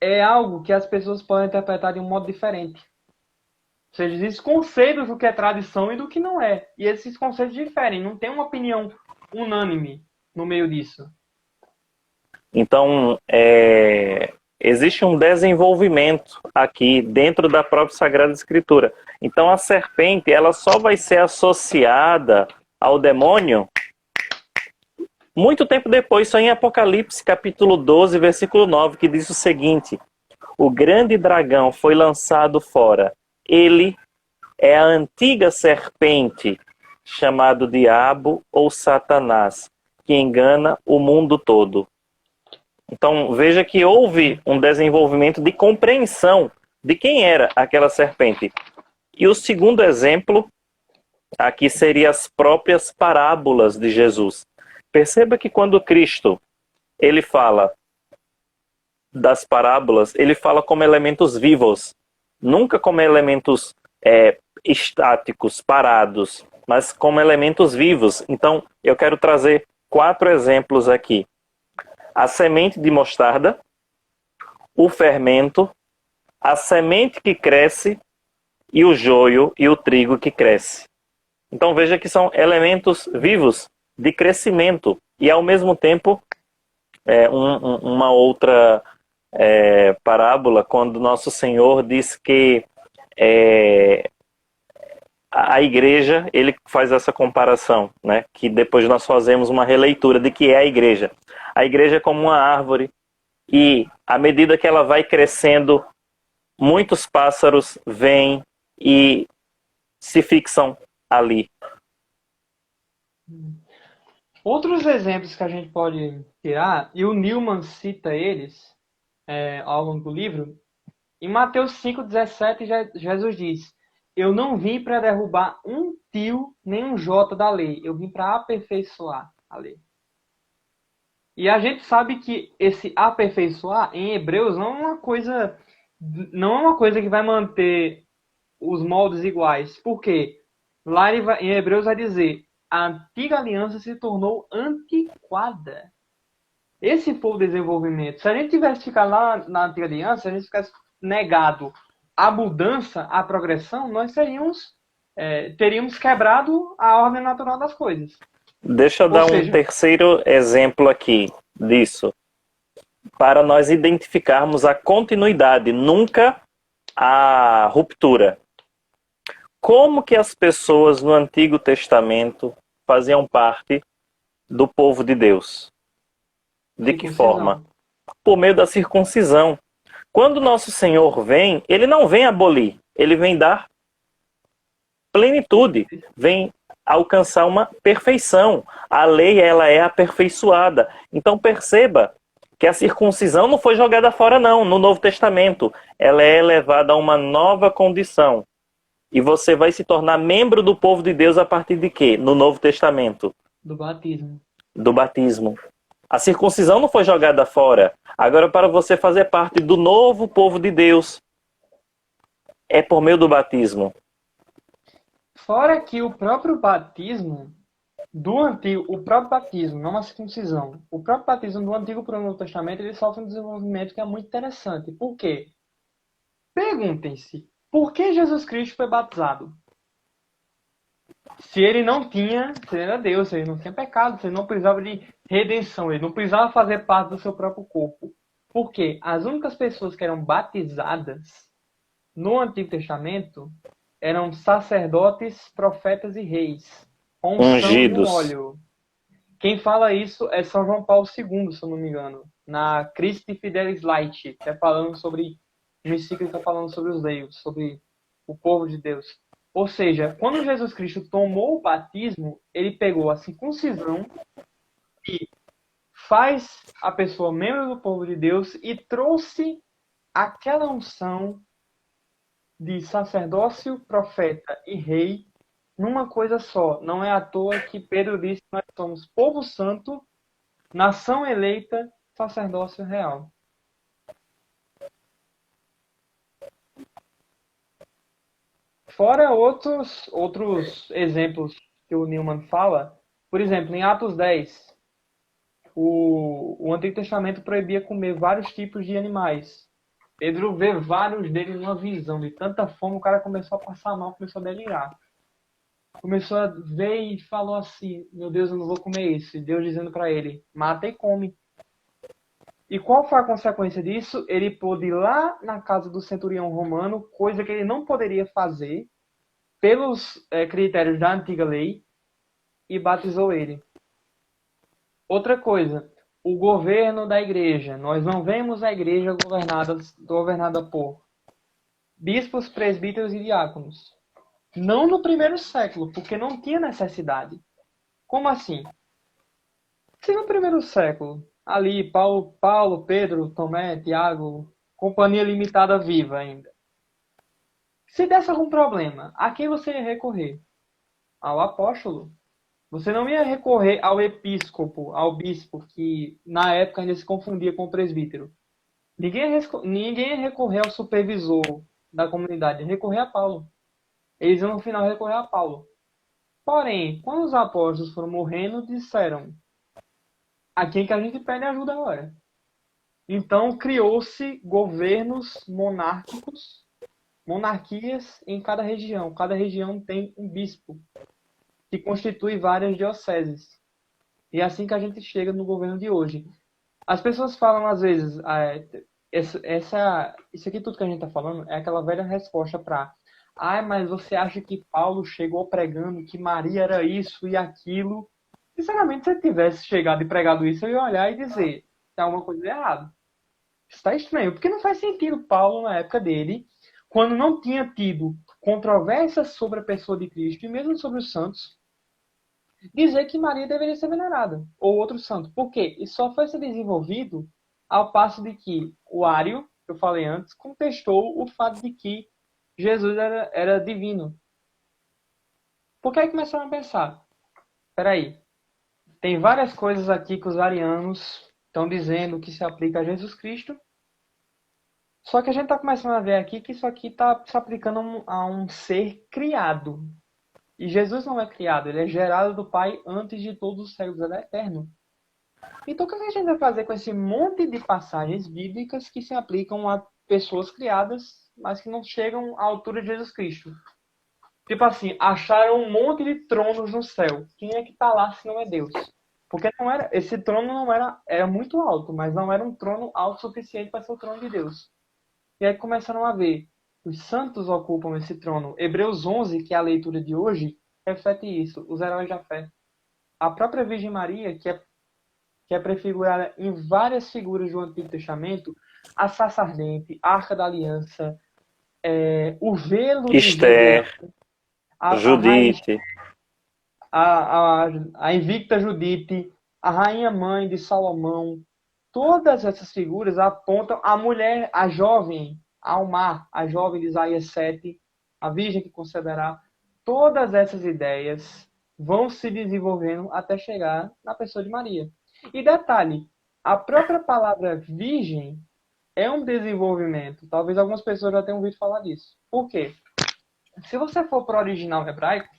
é algo que as pessoas podem interpretar de um modo diferente. Ou seja, existem conceitos do que é tradição e do que não é. E esses conceitos diferem, não tem uma opinião unânime no meio disso.
Então, existe um desenvolvimento aqui dentro da própria Sagrada Escritura. Então, a serpente, ela só vai ser associada ao demônio muito tempo depois, só em Apocalipse, capítulo 12, versículo 9, que diz o seguinte: o grande dragão foi lançado fora. Ele é a antiga serpente, chamado Diabo ou Satanás, que engana o mundo todo. Então, veja que houve um desenvolvimento de compreensão de quem era aquela serpente. E o segundo exemplo aqui seria as próprias parábolas de Jesus. Perceba que quando Cristo ele fala das parábolas, ele fala como elementos vivos, nunca como elementos estáticos, parados, mas como elementos vivos. Então, eu quero trazer 4 exemplos aqui. A semente de mostarda, o fermento, a semente que cresce e o joio e o trigo que cresce. Então veja que são elementos vivos de crescimento e ao mesmo tempo uma outra parábola quando nosso Senhor diz que a igreja, ele faz essa comparação, né? Que depois nós fazemos uma releitura de que é a igreja. A igreja é como uma árvore e à medida que ela vai crescendo, muitos pássaros vêm e se fixam ali.
Outros exemplos que a gente pode tirar, e o Newman cita eles ao longo do livro, em Mateus 5,17, Jesus diz: eu não vim para derrubar um tio nem um jota da lei, eu vim para aperfeiçoar a lei. E a gente sabe que esse aperfeiçoar em Hebreus não é uma coisa que vai manter os moldes iguais. Por quê? Lá em Hebreus vai dizer: a antiga aliança se tornou antiquada. Esse foi o desenvolvimento. Se a gente tivesse ficado lá na antiga aliança, se a gente tivesse negado a mudança, a progressão, nós teríamos quebrado a ordem natural das coisas.
Deixa eu dar um terceiro exemplo aqui disso, para nós identificarmos a continuidade, nunca a ruptura. Como que as pessoas no Antigo Testamento faziam parte do povo de Deus? De que forma? Por meio da circuncisão. Quando nosso Senhor vem, ele não vem abolir, ele vem dar plenitude, vem alcançar uma perfeição. A lei, ela é aperfeiçoada. Então perceba que a circuncisão não foi jogada fora não, no Novo Testamento. Ela é elevada a uma nova condição. E você vai se tornar membro do povo de Deus a partir de quê? No Novo Testamento?
Do batismo.
Do batismo. A circuncisão não foi jogada fora. Agora, para você fazer parte do novo povo de Deus, é por meio do batismo.
Fora que o próprio batismo do Antigo, o próprio batismo, não a circuncisão, o próprio batismo do Antigo para o Novo Testamento, ele sofre um desenvolvimento que é muito interessante. Por quê? Perguntem-se, por que Jesus Cristo foi batizado? Se ele era Deus, se ele não tinha pecado, se ele não precisava de redenção, ele não precisava fazer parte do seu próprio corpo. Por quê? As únicas pessoas que eram batizadas no Antigo Testamento eram sacerdotes, profetas e reis. Com
ungidos.
No óleo. Quem fala isso é São João Paulo II, se eu não me engano. Na Christi Fidelis Light, que é falando sobre uma encíclica falando sobre os leigos, sobre o povo de Deus. Ou seja, quando Jesus Cristo tomou o batismo, ele pegou a circuncisão e faz a pessoa membro do povo de Deus e trouxe aquela unção de sacerdócio, profeta e rei numa coisa só. Não é à toa que Pedro disse que nós somos povo santo, nação eleita, sacerdócio real. Fora outros exemplos que o Newman fala, por exemplo, em Atos 10, o Antigo Testamento proibia comer vários tipos de animais. Pedro vê vários deles numa visão. De tanta fome, o cara começou a passar mal, começou a delirar. Começou a ver e falou assim: meu Deus, eu não vou comer isso. E Deus dizendo para ele: mata e come. E qual foi a consequência disso? Ele pôde ir lá na casa do centurião romano, coisa que ele não poderia fazer pelos critérios da antiga lei, e batizou ele. Outra coisa, o governo da igreja. Nós não vemos a igreja governada por bispos, presbíteros e diáconos. Não no primeiro século, porque não tinha necessidade. Como assim? Se no primeiro século, ali, Paulo, Pedro, Tomé, Tiago, companhia limitada viva ainda. Se desse algum problema, a quem você ia recorrer? Ao apóstolo. Você não ia recorrer ao episcopo, ao bispo, que na época ainda se confundia com o presbítero. Ninguém ia recorrer ao supervisor da comunidade, ia recorrer a Paulo. Eles iam no final recorrer a Paulo. Porém, quando os apóstolos foram morrendo, disseram: a quem que a gente pede ajuda agora? Então criou-se governos monárquicos, monarquias em cada região. Cada região tem um bispo, que constitui várias dioceses. E é assim que a gente chega no governo de hoje. As pessoas falam às vezes, isso aqui tudo que a gente está falando é aquela velha resposta para: mas você acha que Paulo chegou pregando que Maria era isso e aquilo? Sinceramente, se ele tivesse chegado e pregado isso, eu ia olhar e dizer: tem alguma coisa errada. Está estranho, porque não faz sentido Paulo, na época dele, quando não tinha tido controvérsias sobre a pessoa de Cristo e mesmo sobre os santos, dizer que Maria deveria ser venerada, ou outro santo. Por quê? Isso só foi ser desenvolvido ao passo de que o Ário, que eu falei antes, contestou o fato de que Jesus era divino. Porque aí começaram a pensar: peraí, tem várias coisas aqui que os arianos estão dizendo que se aplica a Jesus Cristo, só que a gente está começando a ver aqui que isso aqui está se aplicando a um ser criado. E Jesus não é criado, ele é gerado do Pai antes de todos os séculos, ele é eterno. Então o que a gente vai fazer com esse monte de passagens bíblicas que se aplicam a pessoas criadas, mas que não chegam à altura de Jesus Cristo? Tipo assim, acharam um monte de tronos no céu. Quem é que está lá se não é Deus? Porque não era, esse trono não era muito alto, mas não era um trono alto o suficiente para ser o trono de Deus. E aí começaram a ver: os santos ocupam esse trono. Hebreus 11, que é a leitura de hoje, reflete isso. Os heróis da fé. A própria Virgem Maria, que é prefigurada em várias figuras do Antigo Testamento, a sarça ardente, a Arca da Aliança, o velo de
Esther,
Gedeão, a rainha,
Judite.
a invicta Judite, a rainha mãe de Salomão. Todas essas figuras apontam a mulher, a jovem, Almar, a jovem de Isaías 7, a virgem que conceberá. Todas essas ideias vão se desenvolvendo até chegar na pessoa de Maria. E detalhe, a própria palavra virgem é um desenvolvimento. Talvez algumas pessoas já tenham ouvido falar disso. Por quê? Se você for para o original hebraico,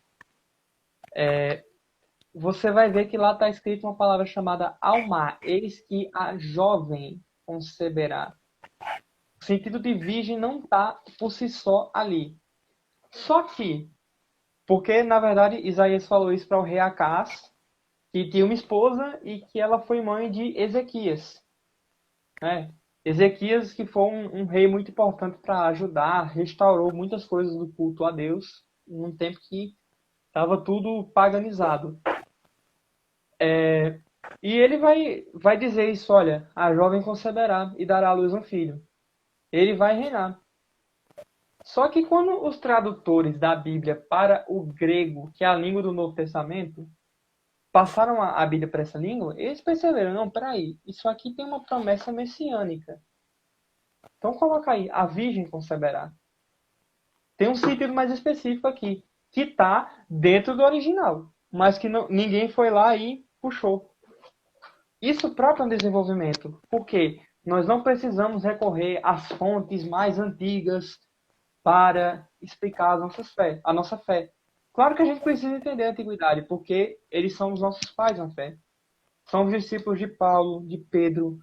você vai ver que lá está escrito uma palavra chamada Alma. Eis que a jovem conceberá. O sentido de virgem não está por si só ali. Só que, porque na verdade Isaías falou isso para o rei Acás, que tinha uma esposa e que ela foi mãe de Ezequias. Né? Ezequias, que foi um rei muito importante para ajudar, restaurou muitas coisas do culto a Deus, num tempo que estava tudo paganizado. E ele vai dizer isso: olha, a jovem conceberá e dará à luz um filho. Ele vai reinar. Só que quando os tradutores da Bíblia para o grego, que é a língua do Novo Testamento, passaram a Bíblia para essa língua, eles perceberam: não, peraí, isso aqui tem uma promessa messiânica. Então coloca aí: a virgem conceberá. Tem um sentido mais específico aqui, que está dentro do original, mas que ninguém foi lá e puxou. Isso próprio é um desenvolvimento, porque nós não precisamos recorrer às fontes mais antigas para explicar a nossa fé. Claro que a gente precisa entender a antiguidade, porque eles são os nossos pais na fé. São os discípulos de Paulo, de Pedro,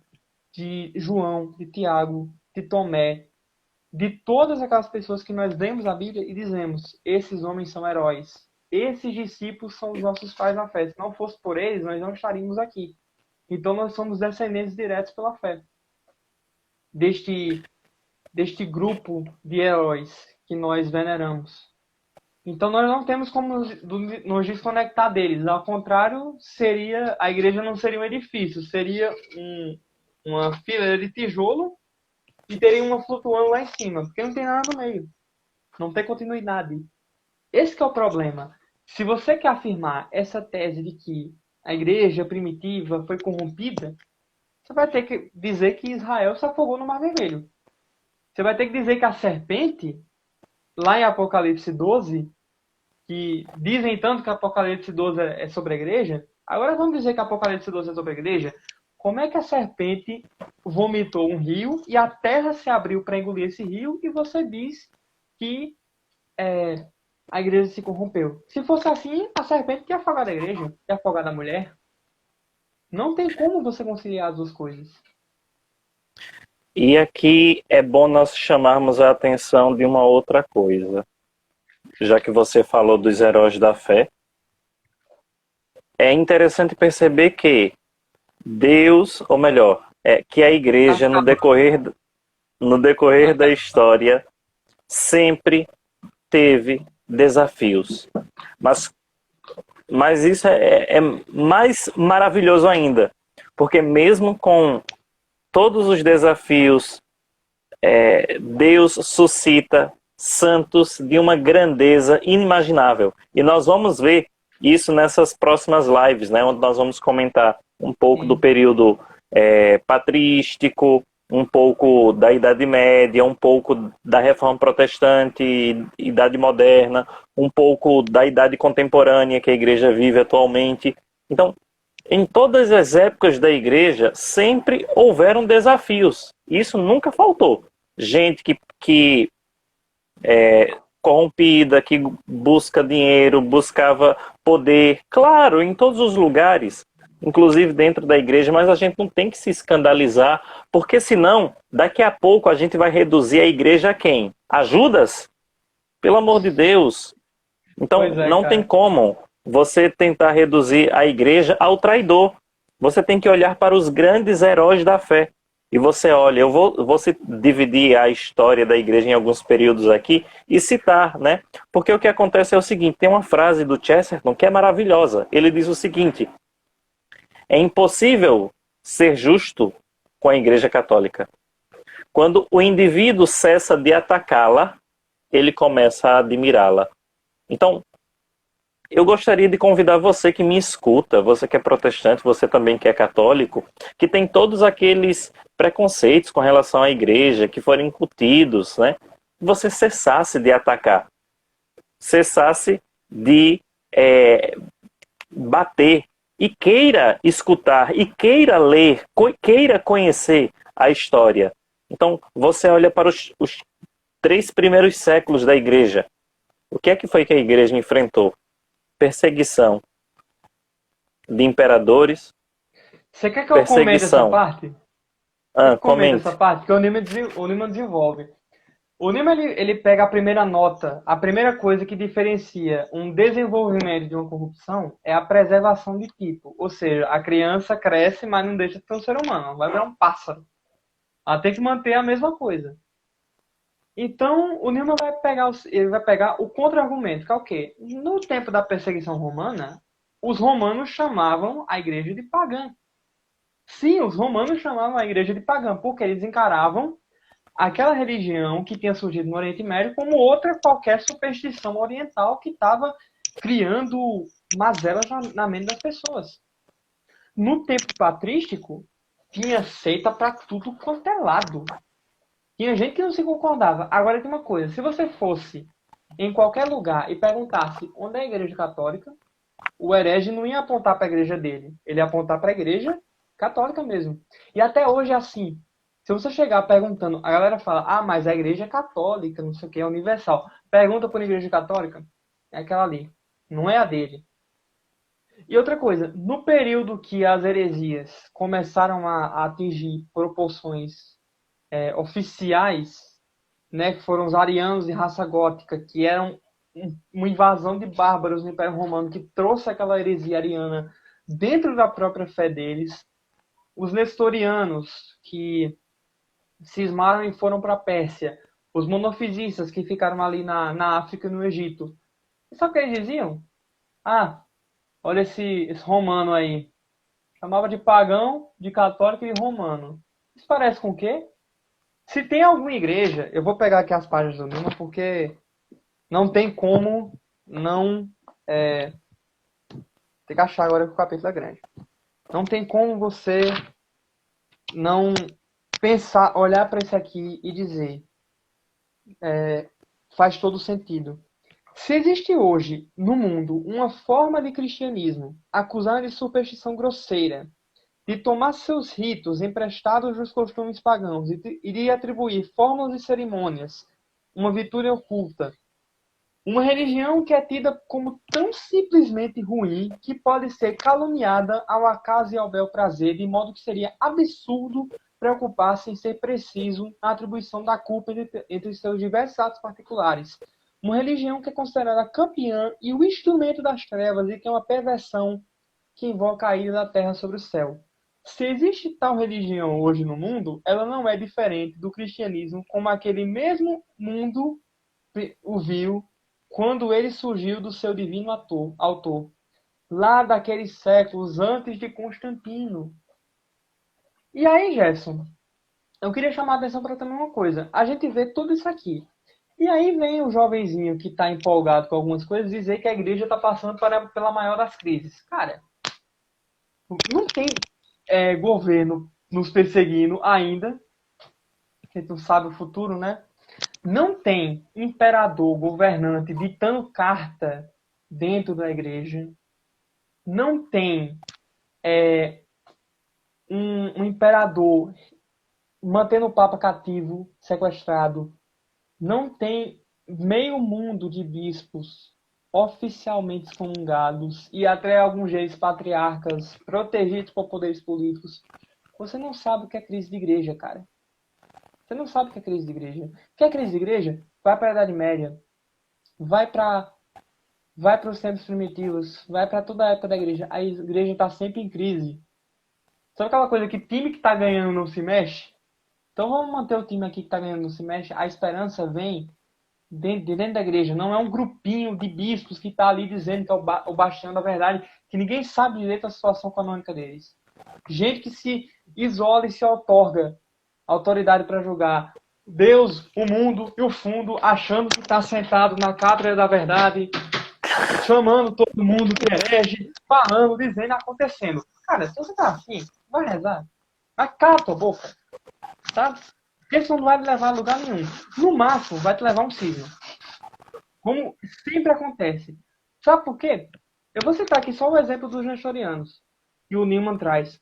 de João, de Tiago, de Tomé, de todas aquelas pessoas que nós lemos a Bíblia e dizemos: esses homens são heróis. Esses discípulos são os nossos pais na fé. Se não fosse por eles, nós não estaríamos aqui. Então nós somos descendentes diretos pela fé deste grupo de heróis que nós veneramos. Então nós não temos como nos desconectar deles. Ao contrário, a igreja não seria um edifício, seria uma fileira de tijolo e teria uma flutuando lá em cima, porque não tem nada no meio. Não tem continuidade. Esse que é o problema. Se você quer afirmar essa tese de que a igreja primitiva foi corrompida, você vai ter que dizer que Israel se afogou no Mar Vermelho. Você vai ter que dizer que a serpente, lá em Apocalipse 12, que dizem tanto que Apocalipse 12 é sobre a igreja, agora vamos dizer que Apocalipse 12 é sobre a igreja. Como é que a serpente vomitou um rio e a terra se abriu para engolir esse rio e você diz que a igreja se corrompeu? Se fosse assim, a serpente tinha afogado a igreja, tinha afogado a mulher. Não tem como você conciliar as duas coisas.
E aqui é bom nós chamarmos a atenção de uma outra coisa. Já que você falou dos heróis da fé, é interessante perceber que Deus, ou melhor, que a igreja no decorrer da história sempre teve desafios. Mas isso é mais maravilhoso ainda, porque mesmo com todos os desafios, Deus suscita santos de uma grandeza inimaginável. E nós vamos ver isso nessas próximas lives, né, onde nós vamos comentar um pouco do período patrístico, um pouco da Idade Média, um pouco da Reforma Protestante, Idade Moderna, um pouco da Idade Contemporânea que a Igreja vive atualmente. Então, em todas as épocas da Igreja, sempre houveram desafios. Isso nunca faltou. Gente que corrompida, que busca dinheiro, buscava poder. Claro, em todos os lugares, inclusive dentro da igreja, mas a gente não tem que se escandalizar, porque senão, daqui a pouco a gente vai reduzir a igreja a quem? A Judas? Pelo amor de Deus. Então, não tem como você tentar reduzir a igreja ao traidor. Você tem que olhar para os grandes heróis da fé. E você olha, eu vou dividir a história da igreja em alguns períodos aqui e citar, né? Porque o que acontece é o seguinte, tem uma frase do Chesterton que é maravilhosa. Ele diz o seguinte: é impossível ser justo com a igreja católica. Quando o indivíduo cessa de atacá-la, ele começa a admirá-la. Então, eu gostaria de convidar você que me escuta, você que é protestante, você também que é católico, que tem todos aqueles preconceitos com relação à igreja que foram incutidos, né? Você cessasse de atacar, cessasse de bater e queira escutar, e queira ler, queira conhecer a história. Então, você olha para os 3 primeiros séculos da igreja. O que é que foi que a igreja enfrentou? Perseguição de imperadores.
Você quer que eu comente essa parte?
Comente
essa parte que o Newman desenvolve. O Newman ele pega a primeira nota, a primeira coisa que diferencia um desenvolvimento de uma corrupção é a preservação de tipo. Ou seja, a criança cresce, mas não deixa de ser um ser humano, ela vai virar um pássaro. Ela tem que manter a mesma coisa. Então, o Newman vai pegar o contra-argumento, que é o quê? No tempo da perseguição romana, os romanos chamavam a igreja de pagã. Sim, os romanos chamavam a igreja de pagã, porque eles encaravam aquela religião que tinha surgido no Oriente Médio como outra qualquer superstição oriental que estava criando mazelas na mente das pessoas. No tempo patrístico, tinha seita para tudo quanto é lado. Tinha gente que não se concordava. Agora tem uma coisa, se você fosse em qualquer lugar e perguntasse onde é a igreja católica, o herege não ia apontar para a igreja dele, ele ia apontar para a igreja católica mesmo. E até hoje é assim. Se você chegar perguntando, a galera fala, mas a igreja é católica, não sei o que, é universal. Pergunta para a igreja católica, é aquela ali, não é a dele. E outra coisa, no período que as heresias começaram a atingir proporções oficiais, né, que foram os arianos de raça gótica, que eram uma invasão de bárbaros no Império Romano, que trouxe aquela heresia ariana dentro da própria fé deles, os nestorianos, que cismaram e foram para a Pérsia, os monofisistas, que ficaram ali na África e no Egito. E sabe o que eles diziam? Ah, olha esse romano aí. Chamava de pagão, de católico e de romano. Isso parece com o quê? Se tem alguma igreja, eu vou pegar aqui as páginas do Numa, porque não tem como não. Tem que achar agora que o capítulo é grande. Não tem como você não pensar, olhar para isso aqui e dizer. Faz todo sentido. Se existe hoje no mundo uma forma de cristianismo acusada de superstição grosseira, de tomar seus ritos emprestados dos costumes pagãos e de atribuir fórmulas e cerimônias, uma virtude oculta, uma religião que é tida como tão simplesmente ruim que pode ser caluniada ao acaso e ao bel prazer, de modo que seria absurdo preocupar-se em ser preciso na atribuição da culpa entre seus diversos atos particulares. Uma religião que é considerada campeã e o instrumento das trevas e que é uma perversão que invoca a ira da terra sobre o céu. Se existe tal religião hoje no mundo, ela não é diferente do cristianismo como aquele mesmo mundo o viu quando ele surgiu do seu divino autor, lá daqueles séculos antes de Constantino. E aí, Gerson, eu queria chamar a atenção para também uma coisa. A gente vê tudo isso aqui. E aí vem o jovenzinho que está empolgado com algumas coisas dizer que a igreja está passando pela maior das crises. Cara, não tem governo nos perseguindo ainda. A gente não sabe o futuro, né? Não tem imperador, governante ditando carta dentro da igreja. Não tem um imperador mantendo o Papa cativo, sequestrado. Não tem meio mundo de bispos oficialmente excomungados e até alguns deles patriarcas protegidos por poderes políticos. Você não sabe o que é crise de igreja, cara. Você não sabe o que é crise de igreja. O que é crise de igreja? Vai para a Idade Média. Vai para os tempos primitivos. Vai para toda a época da igreja. A igreja está sempre em crise. Sabe aquela coisa que time que está ganhando não se mexe? Então vamos manter o time aqui que está ganhando não se mexe. A esperança vem de dentro da igreja. Não é um grupinho de bispos que está ali dizendo que é o bastião da verdade, que ninguém sabe direito a situação canônica deles. Gente que se isola e se outorga autoridade para julgar Deus, o mundo e o fundo, achando que está sentado na cátedra da verdade, chamando todo mundo que herege, falando, dizendo, acontecendo. Cara, se você tá assim, vai rezar. Vai cala tua boca. Sabe? Porque isso não vai te levar a lugar nenhum. No máximo, vai te levar um cisne. Como sempre acontece. Sabe por quê? Eu vou citar aqui só o exemplo dos nestorianos, que o Newman traz.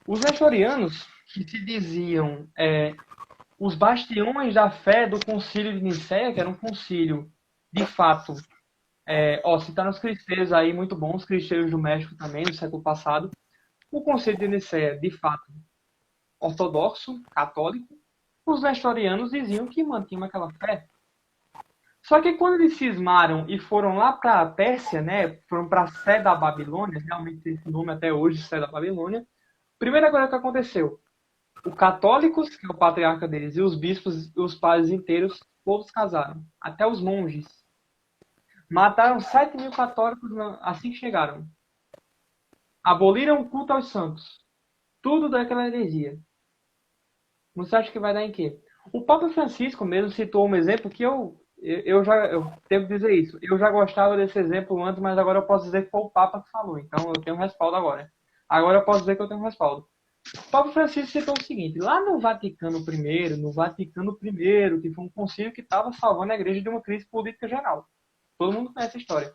Os nestorianos, que se diziam os bastiões da fé do concílio de Nicéia, que era um concílio, de fato, citaram os cristãos aí, muito bons, cristãos do México também, do século passado. O concílio de Nicéia, de fato, ortodoxo, católico. Os nestorianos diziam que mantinham aquela fé. Só que quando eles cismaram e foram lá para a Pérsia, né, foram para a Sé da Babilônia, realmente tem esse nome até hoje, Sé da Babilônia, primeira coisa que aconteceu, os católicos, que é o patriarca deles, e os bispos e os padres inteiros, todos casaram. Até os monges. Mataram 7.000 católicos assim que chegaram. Aboliram o culto aos santos. Tudo daquela heresia. Você acha que vai dar em quê? O Papa Francisco mesmo citou um exemplo que eu devo dizer isso. Eu já gostava desse exemplo antes, mas agora eu posso dizer que foi o Papa que falou. Então eu tenho respaldo agora. Agora eu posso dizer que eu tenho respaldo. O Papa Francisco citou o seguinte: lá no Vaticano I, que foi um concílio que estava salvando a igreja de uma crise política geral. Todo mundo conhece a história.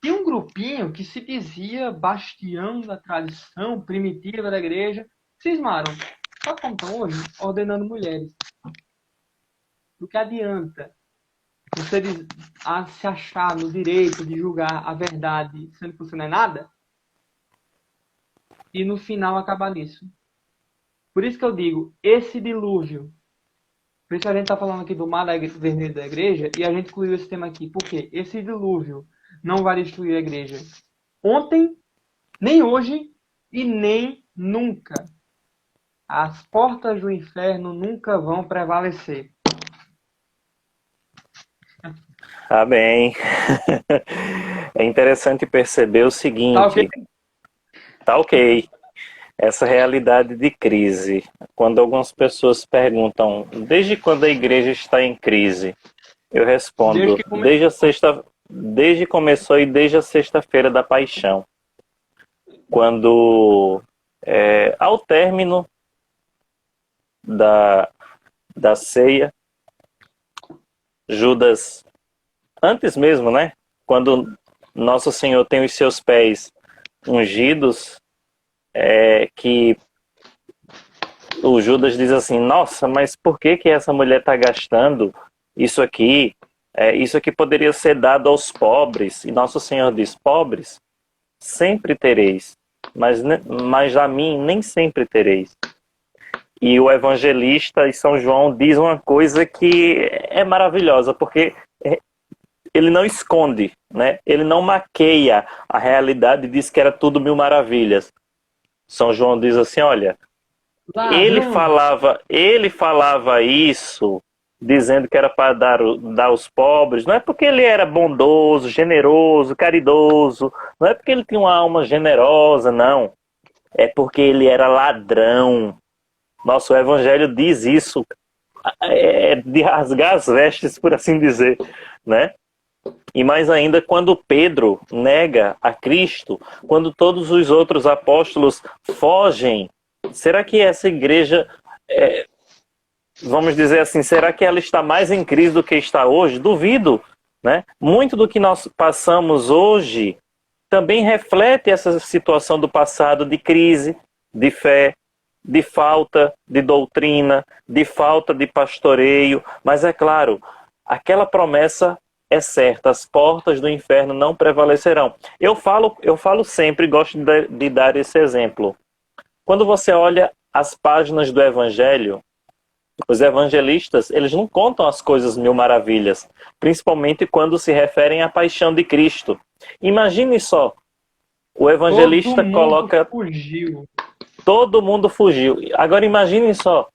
Tinha um grupinho que se dizia bastião da tradição primitiva da igreja. Cismaram. Só como estão hoje ordenando mulheres. Do que adianta você a se achar no direito de julgar a verdade, sendo que você não é nada, e no final acabar nisso. Por isso que eu digo, esse dilúvio, por isso que a gente está falando aqui do mar vermelho da igreja, e a gente incluiu esse tema aqui, porque esse dilúvio não vai destruir a igreja ontem, nem hoje, e nem nunca. As portas do inferno nunca vão prevalecer.
Tá bem. É interessante perceber o seguinte.
Tá ok?
Tá ok. Essa realidade de crise. Quando algumas pessoas perguntam, desde quando a igreja está em crise? Eu respondo, desde que começou e desde a sexta-feira da paixão. Quando, ao término da ceia, Judas, antes mesmo, né? Quando Nosso Senhor tem os seus pés ungidos, que o Judas diz assim, nossa, mas por que essa mulher está gastando isso aqui? Isso aqui poderia ser dado aos pobres. E Nosso Senhor diz, pobres sempre tereis, mas a mim nem sempre tereis. E o evangelista e São João diz uma coisa que é maravilhosa, porque ele não esconde, né? Ele não maqueia a realidade e diz que era tudo mil maravilhas. São João diz assim, olha, ele falava isso dizendo que era para dar aos pobres, não é porque ele era bondoso, generoso, caridoso, não é porque ele tinha uma alma generosa, não. É porque ele era ladrão. Nosso evangelho diz isso, de rasgar as vestes, por assim dizer, né? E mais ainda, quando Pedro nega a Cristo, quando todos os outros apóstolos fogem, será que essa igreja, vamos dizer assim, será que ela está mais em crise do que está hoje? Duvido, né? Muito do que nós passamos hoje também reflete essa situação do passado de crise, de fé, de falta de doutrina, de falta de pastoreio. Mas é claro, aquela promessa é certa, as portas do inferno não prevalecerão. Eu falo sempre, gosto de dar esse exemplo. Quando você olha as páginas do Evangelho, os evangelistas, eles não contam as coisas mil maravilhas, principalmente quando se referem à paixão de Cristo. Imagine só, o evangelista coloca... Todo mundo fugiu. Agora imagine só,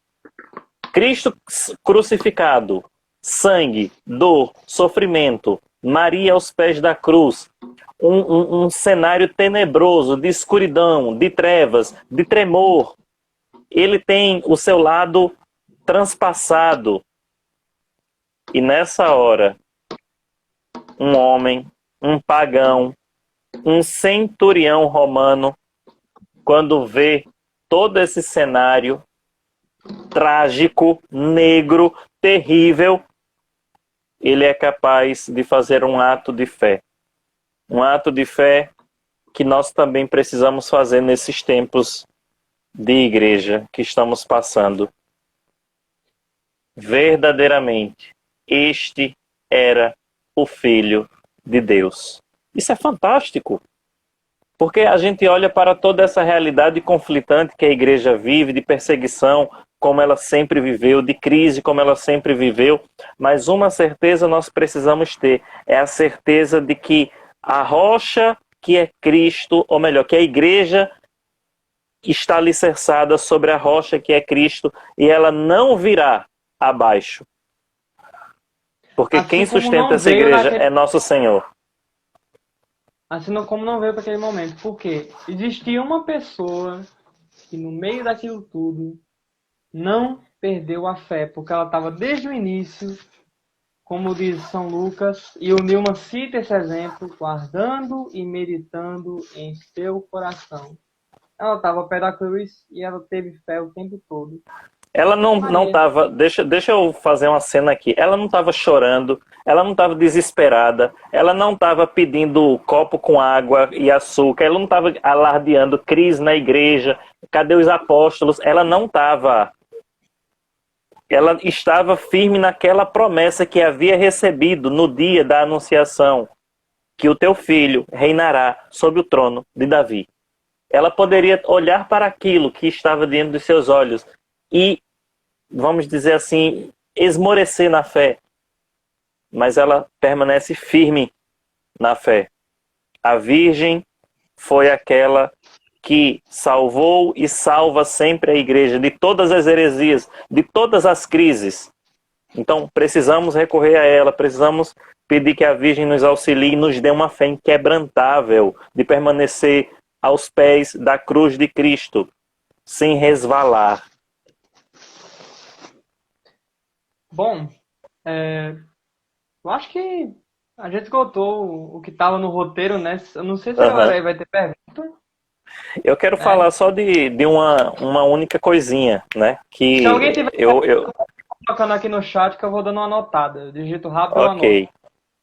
Cristo crucificado, sangue, dor, sofrimento, Maria aos pés da cruz, um cenário tenebroso, de escuridão, de trevas, de tremor. Ele tem o seu lado transpassado. E nessa hora, um homem, um pagão, um centurião romano, quando vê todo esse cenário trágico, negro, terrível, ele é capaz de fazer um ato de fé. Um ato de fé que nós também precisamos fazer nesses tempos de igreja que estamos passando. Verdadeiramente, este era o Filho de Deus. Isso é fantástico. Porque a gente olha para toda essa realidade conflitante que a igreja vive, de perseguição, como ela sempre viveu, de crise, como ela sempre viveu. Mas uma certeza nós precisamos ter, é a certeza de que a rocha que é Cristo, ou melhor, que a igreja está alicerçada sobre a rocha que é Cristo, e ela não virá abaixo. Porque assim quem sustenta essa igreja é nosso Senhor.
Assim como não veio para aquele momento. Porque existia uma pessoa que no meio daquilo tudo não perdeu a fé. Porque ela estava desde o início, como diz São Lucas, e o Newman cita esse exemplo, guardando e meditando em seu coração. Ela estava ao pé da cruz e ela teve fé o tempo todo.
Ela não estava, deixa eu fazer uma cena aqui, ela não estava chorando, ela não estava desesperada, ela não estava pedindo copo com água e açúcar, ela não estava alardeando crise na igreja, cadê os apóstolos? Ela não estava ela estava firme naquela promessa que havia recebido no dia da anunciação, que o teu filho reinará sobre o trono de Davi. Ela poderia olhar para aquilo que estava diante dos seus olhos e, vamos dizer assim, esmorecer na fé, mas ela permanece firme na fé. A Virgem foi aquela que salvou e salva sempre a igreja de todas as heresias, de todas as crises. Então, precisamos recorrer a ela, precisamos pedir que a Virgem nos auxilie e nos dê uma fé inquebrantável de permanecer aos pés da cruz de Cristo, sem resvalar.
Bom, eu acho que a gente esgotou o que estava no roteiro, né? Eu não sei se a galera aí vai ter pergunta.
Eu quero falar só de uma única coisinha, né? Que
Se alguém tiver
eu
colocando aqui no chat que eu vou dando uma anotada. Eu digito rápido ou
ok.
anoto.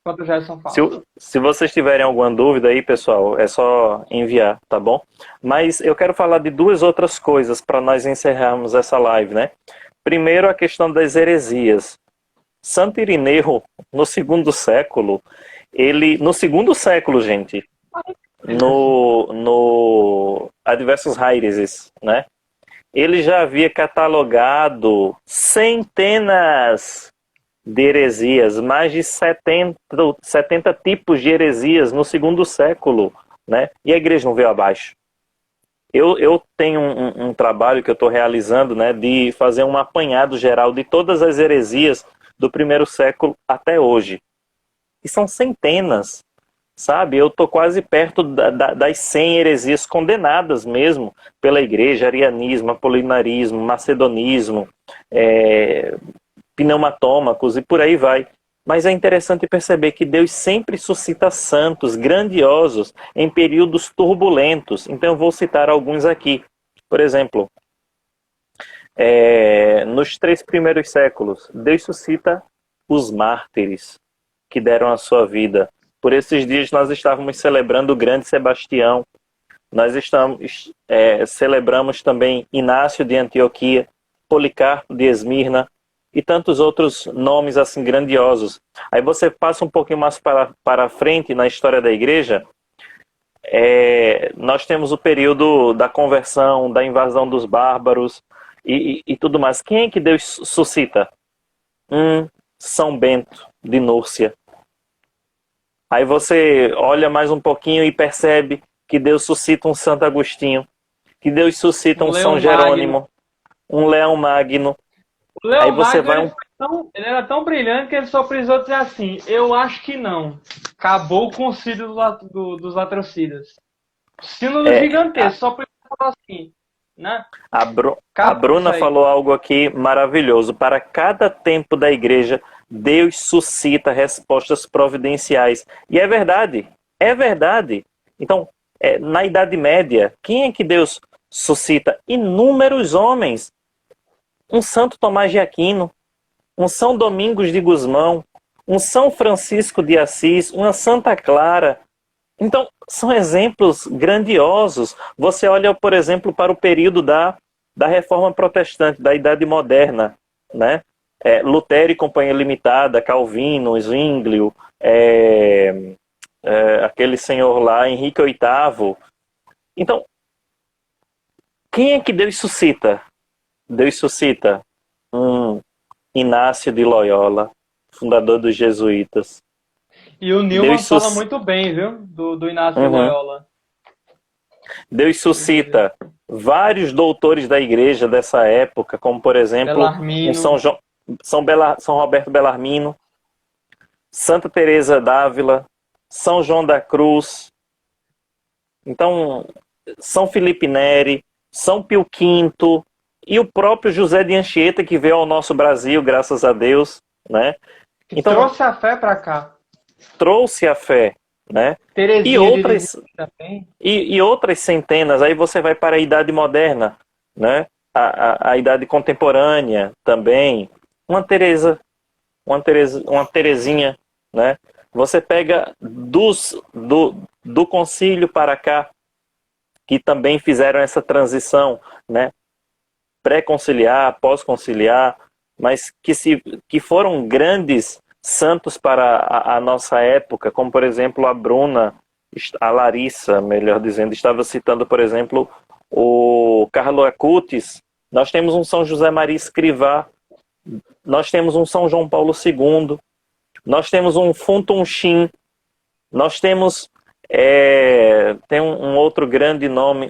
Enquanto o Gerson fala.
Se vocês tiverem alguma dúvida aí, pessoal, é só enviar, tá bom? Mas eu quero falar de duas outras coisas para nós encerrarmos essa live, né? Primeiro, a questão das heresias. Santo Irineu, no segundo século, gente, no Adversus Haereses, né? Ele já havia catalogado centenas de heresias, mais de 70 tipos de heresias no segundo século, né? E a igreja não veio abaixo. Eu tenho um trabalho que eu estou realizando, né, de fazer um apanhado geral de todas as heresias do primeiro século até hoje. E são centenas, sabe? Eu estou quase perto das 100 heresias condenadas mesmo pela igreja: arianismo, apolinarismo, macedonismo, pneumatômacos e por aí vai. Mas é interessante perceber que Deus sempre suscita santos grandiosos em períodos turbulentos. Então eu vou citar alguns aqui. Por exemplo, nos 3 primeiros séculos, Deus suscita os mártires que deram a sua vida. Por esses dias nós estávamos celebrando o grande Sebastião. Nós celebramos também Inácio de Antioquia, Policarpo de Esmirna e tantos outros nomes assim grandiosos. Aí você passa um pouquinho mais para frente na história da igreja, nós temos o período da conversão, da invasão dos bárbaros e tudo mais. Quem é que Deus suscita? São Bento de Núrcia. Aí você olha mais um pouquinho e percebe que Deus suscita um Santo Agostinho, que Deus suscita um São Jerônimo, um Leão Magno.
O Leão Magno ele era tão brilhante que ele só precisou dizer assim: eu acho que não. Acabou o concílio dos latrocidas. Sínodo gigantesco, só precisou falar assim, né?
A Bruna falou algo aqui maravilhoso. Para cada tempo da igreja, Deus suscita respostas providenciais. E é verdade. É verdade. Então, na Idade Média, quem é que Deus suscita? Inúmeros homens. Um Santo Tomás de Aquino, um São Domingos de Gusmão, um São Francisco de Assis, uma Santa Clara. Então, são exemplos grandiosos. Você olha, por exemplo, para o período da Reforma Protestante, da Idade Moderna, né? Lutero e Companhia Limitada, Calvino, Zwinglio, aquele senhor lá, Henrique VIII. Então, quem é que Deus suscita? Deus suscita Inácio de Loyola, fundador dos jesuítas.
E o Newman fala muito bem, viu? Do Inácio de Loyola.
Deus suscita vários doutores da igreja dessa época, como por exemplo São Roberto Bellarmino, Santa Teresa d'Ávila, São João da Cruz, então São Felipe Neri, São Pio V e o próprio José de Anchieta, que veio ao nosso Brasil, graças a Deus, né?
Então, trouxe a fé para cá.
Trouxe a fé, né? E outras centenas. Aí você vai para a Idade Moderna, né? A Idade Contemporânea também. Uma Terezinha, né? Você pega do concílio para cá, que também fizeram essa transição, né? Pré-conciliar, pós-conciliar. mas que foram grandes santos para a nossa época, como por exemplo a Bruna, a Larissa, melhor dizendo, estava citando, por exemplo, o Carlo Acutis. Nós temos um São José Maria Escrivá, nós temos um São João Paulo II, nós temos um Funtum Shin, nós temos tem um outro grande nome,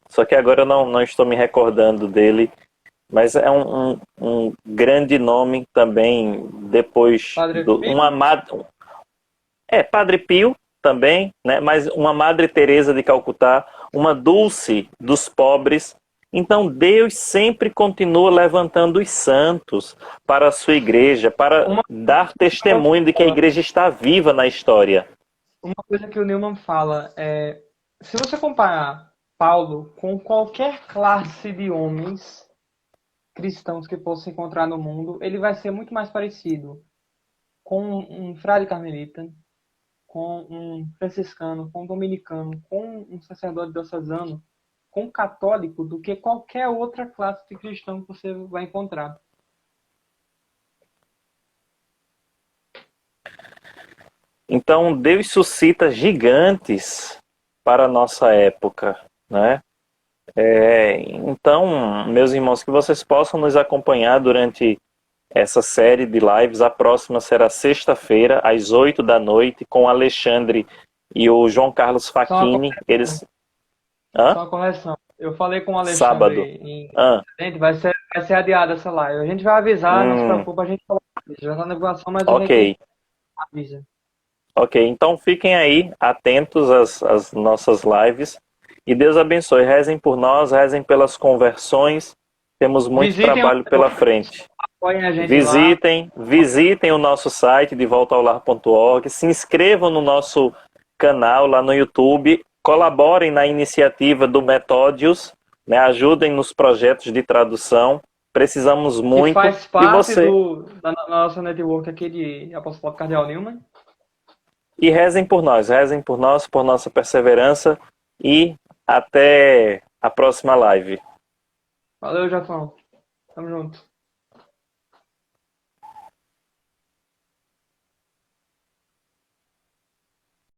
só que agora eu não estou me recordando dele, mas é um grande nome também depois
Padre
do
Pio?
Padre Pio também, né? Mas uma Madre Teresa de Calcutá, uma Dulce dos pobres. Então Deus sempre continua levantando os santos para a sua igreja, para
Uma
dar
coisa
testemunho de que a igreja está viva na história.
uma coisa que o Newman fala é, se você comparar Paulo com qualquer classe de homens cristãos que possa encontrar no mundo, ele vai ser muito mais parecido com um frade carmelita, com um franciscano, com um dominicano, com um sacerdote diocesano, com um católico, do que qualquer outra classe de cristão que você vai encontrar.
Então Deus suscita gigantes para a nossa época, né? Então, meus irmãos, que vocês possam nos acompanhar durante essa série de lives. A próxima será sexta-feira, às 8 da noite, com o Alexandre e o João Carlos Facchini. Eles...
Só
Hã?
uma correção. Eu falei com o
Sábado.
Alexandre em
Hã?
gente, vai ser adiada essa live. A gente vai avisar, não se preocupa, a gente fala. Já está na negociação, mas a gente
Ok.
avisa.
Ok, então fiquem aí atentos às nossas lives. E Deus abençoe. Rezem por nós, rezem pelas conversões. Temos muito
Visitem,
trabalho pela frente.
apoiem a gente lá.
Visitem o nosso site de voltaolar.org, se inscrevam no nosso canal lá no YouTube, colaborem na iniciativa do Metódios, né? Ajudem nos projetos de tradução. Precisamos muito.
Que faz
E
parte
você?
da nossa network aqui de Apostolado Cardeal Newman.
E rezem por nós, por nossa perseverança e até a próxima live.
Valeu, Jafão. Tamo junto.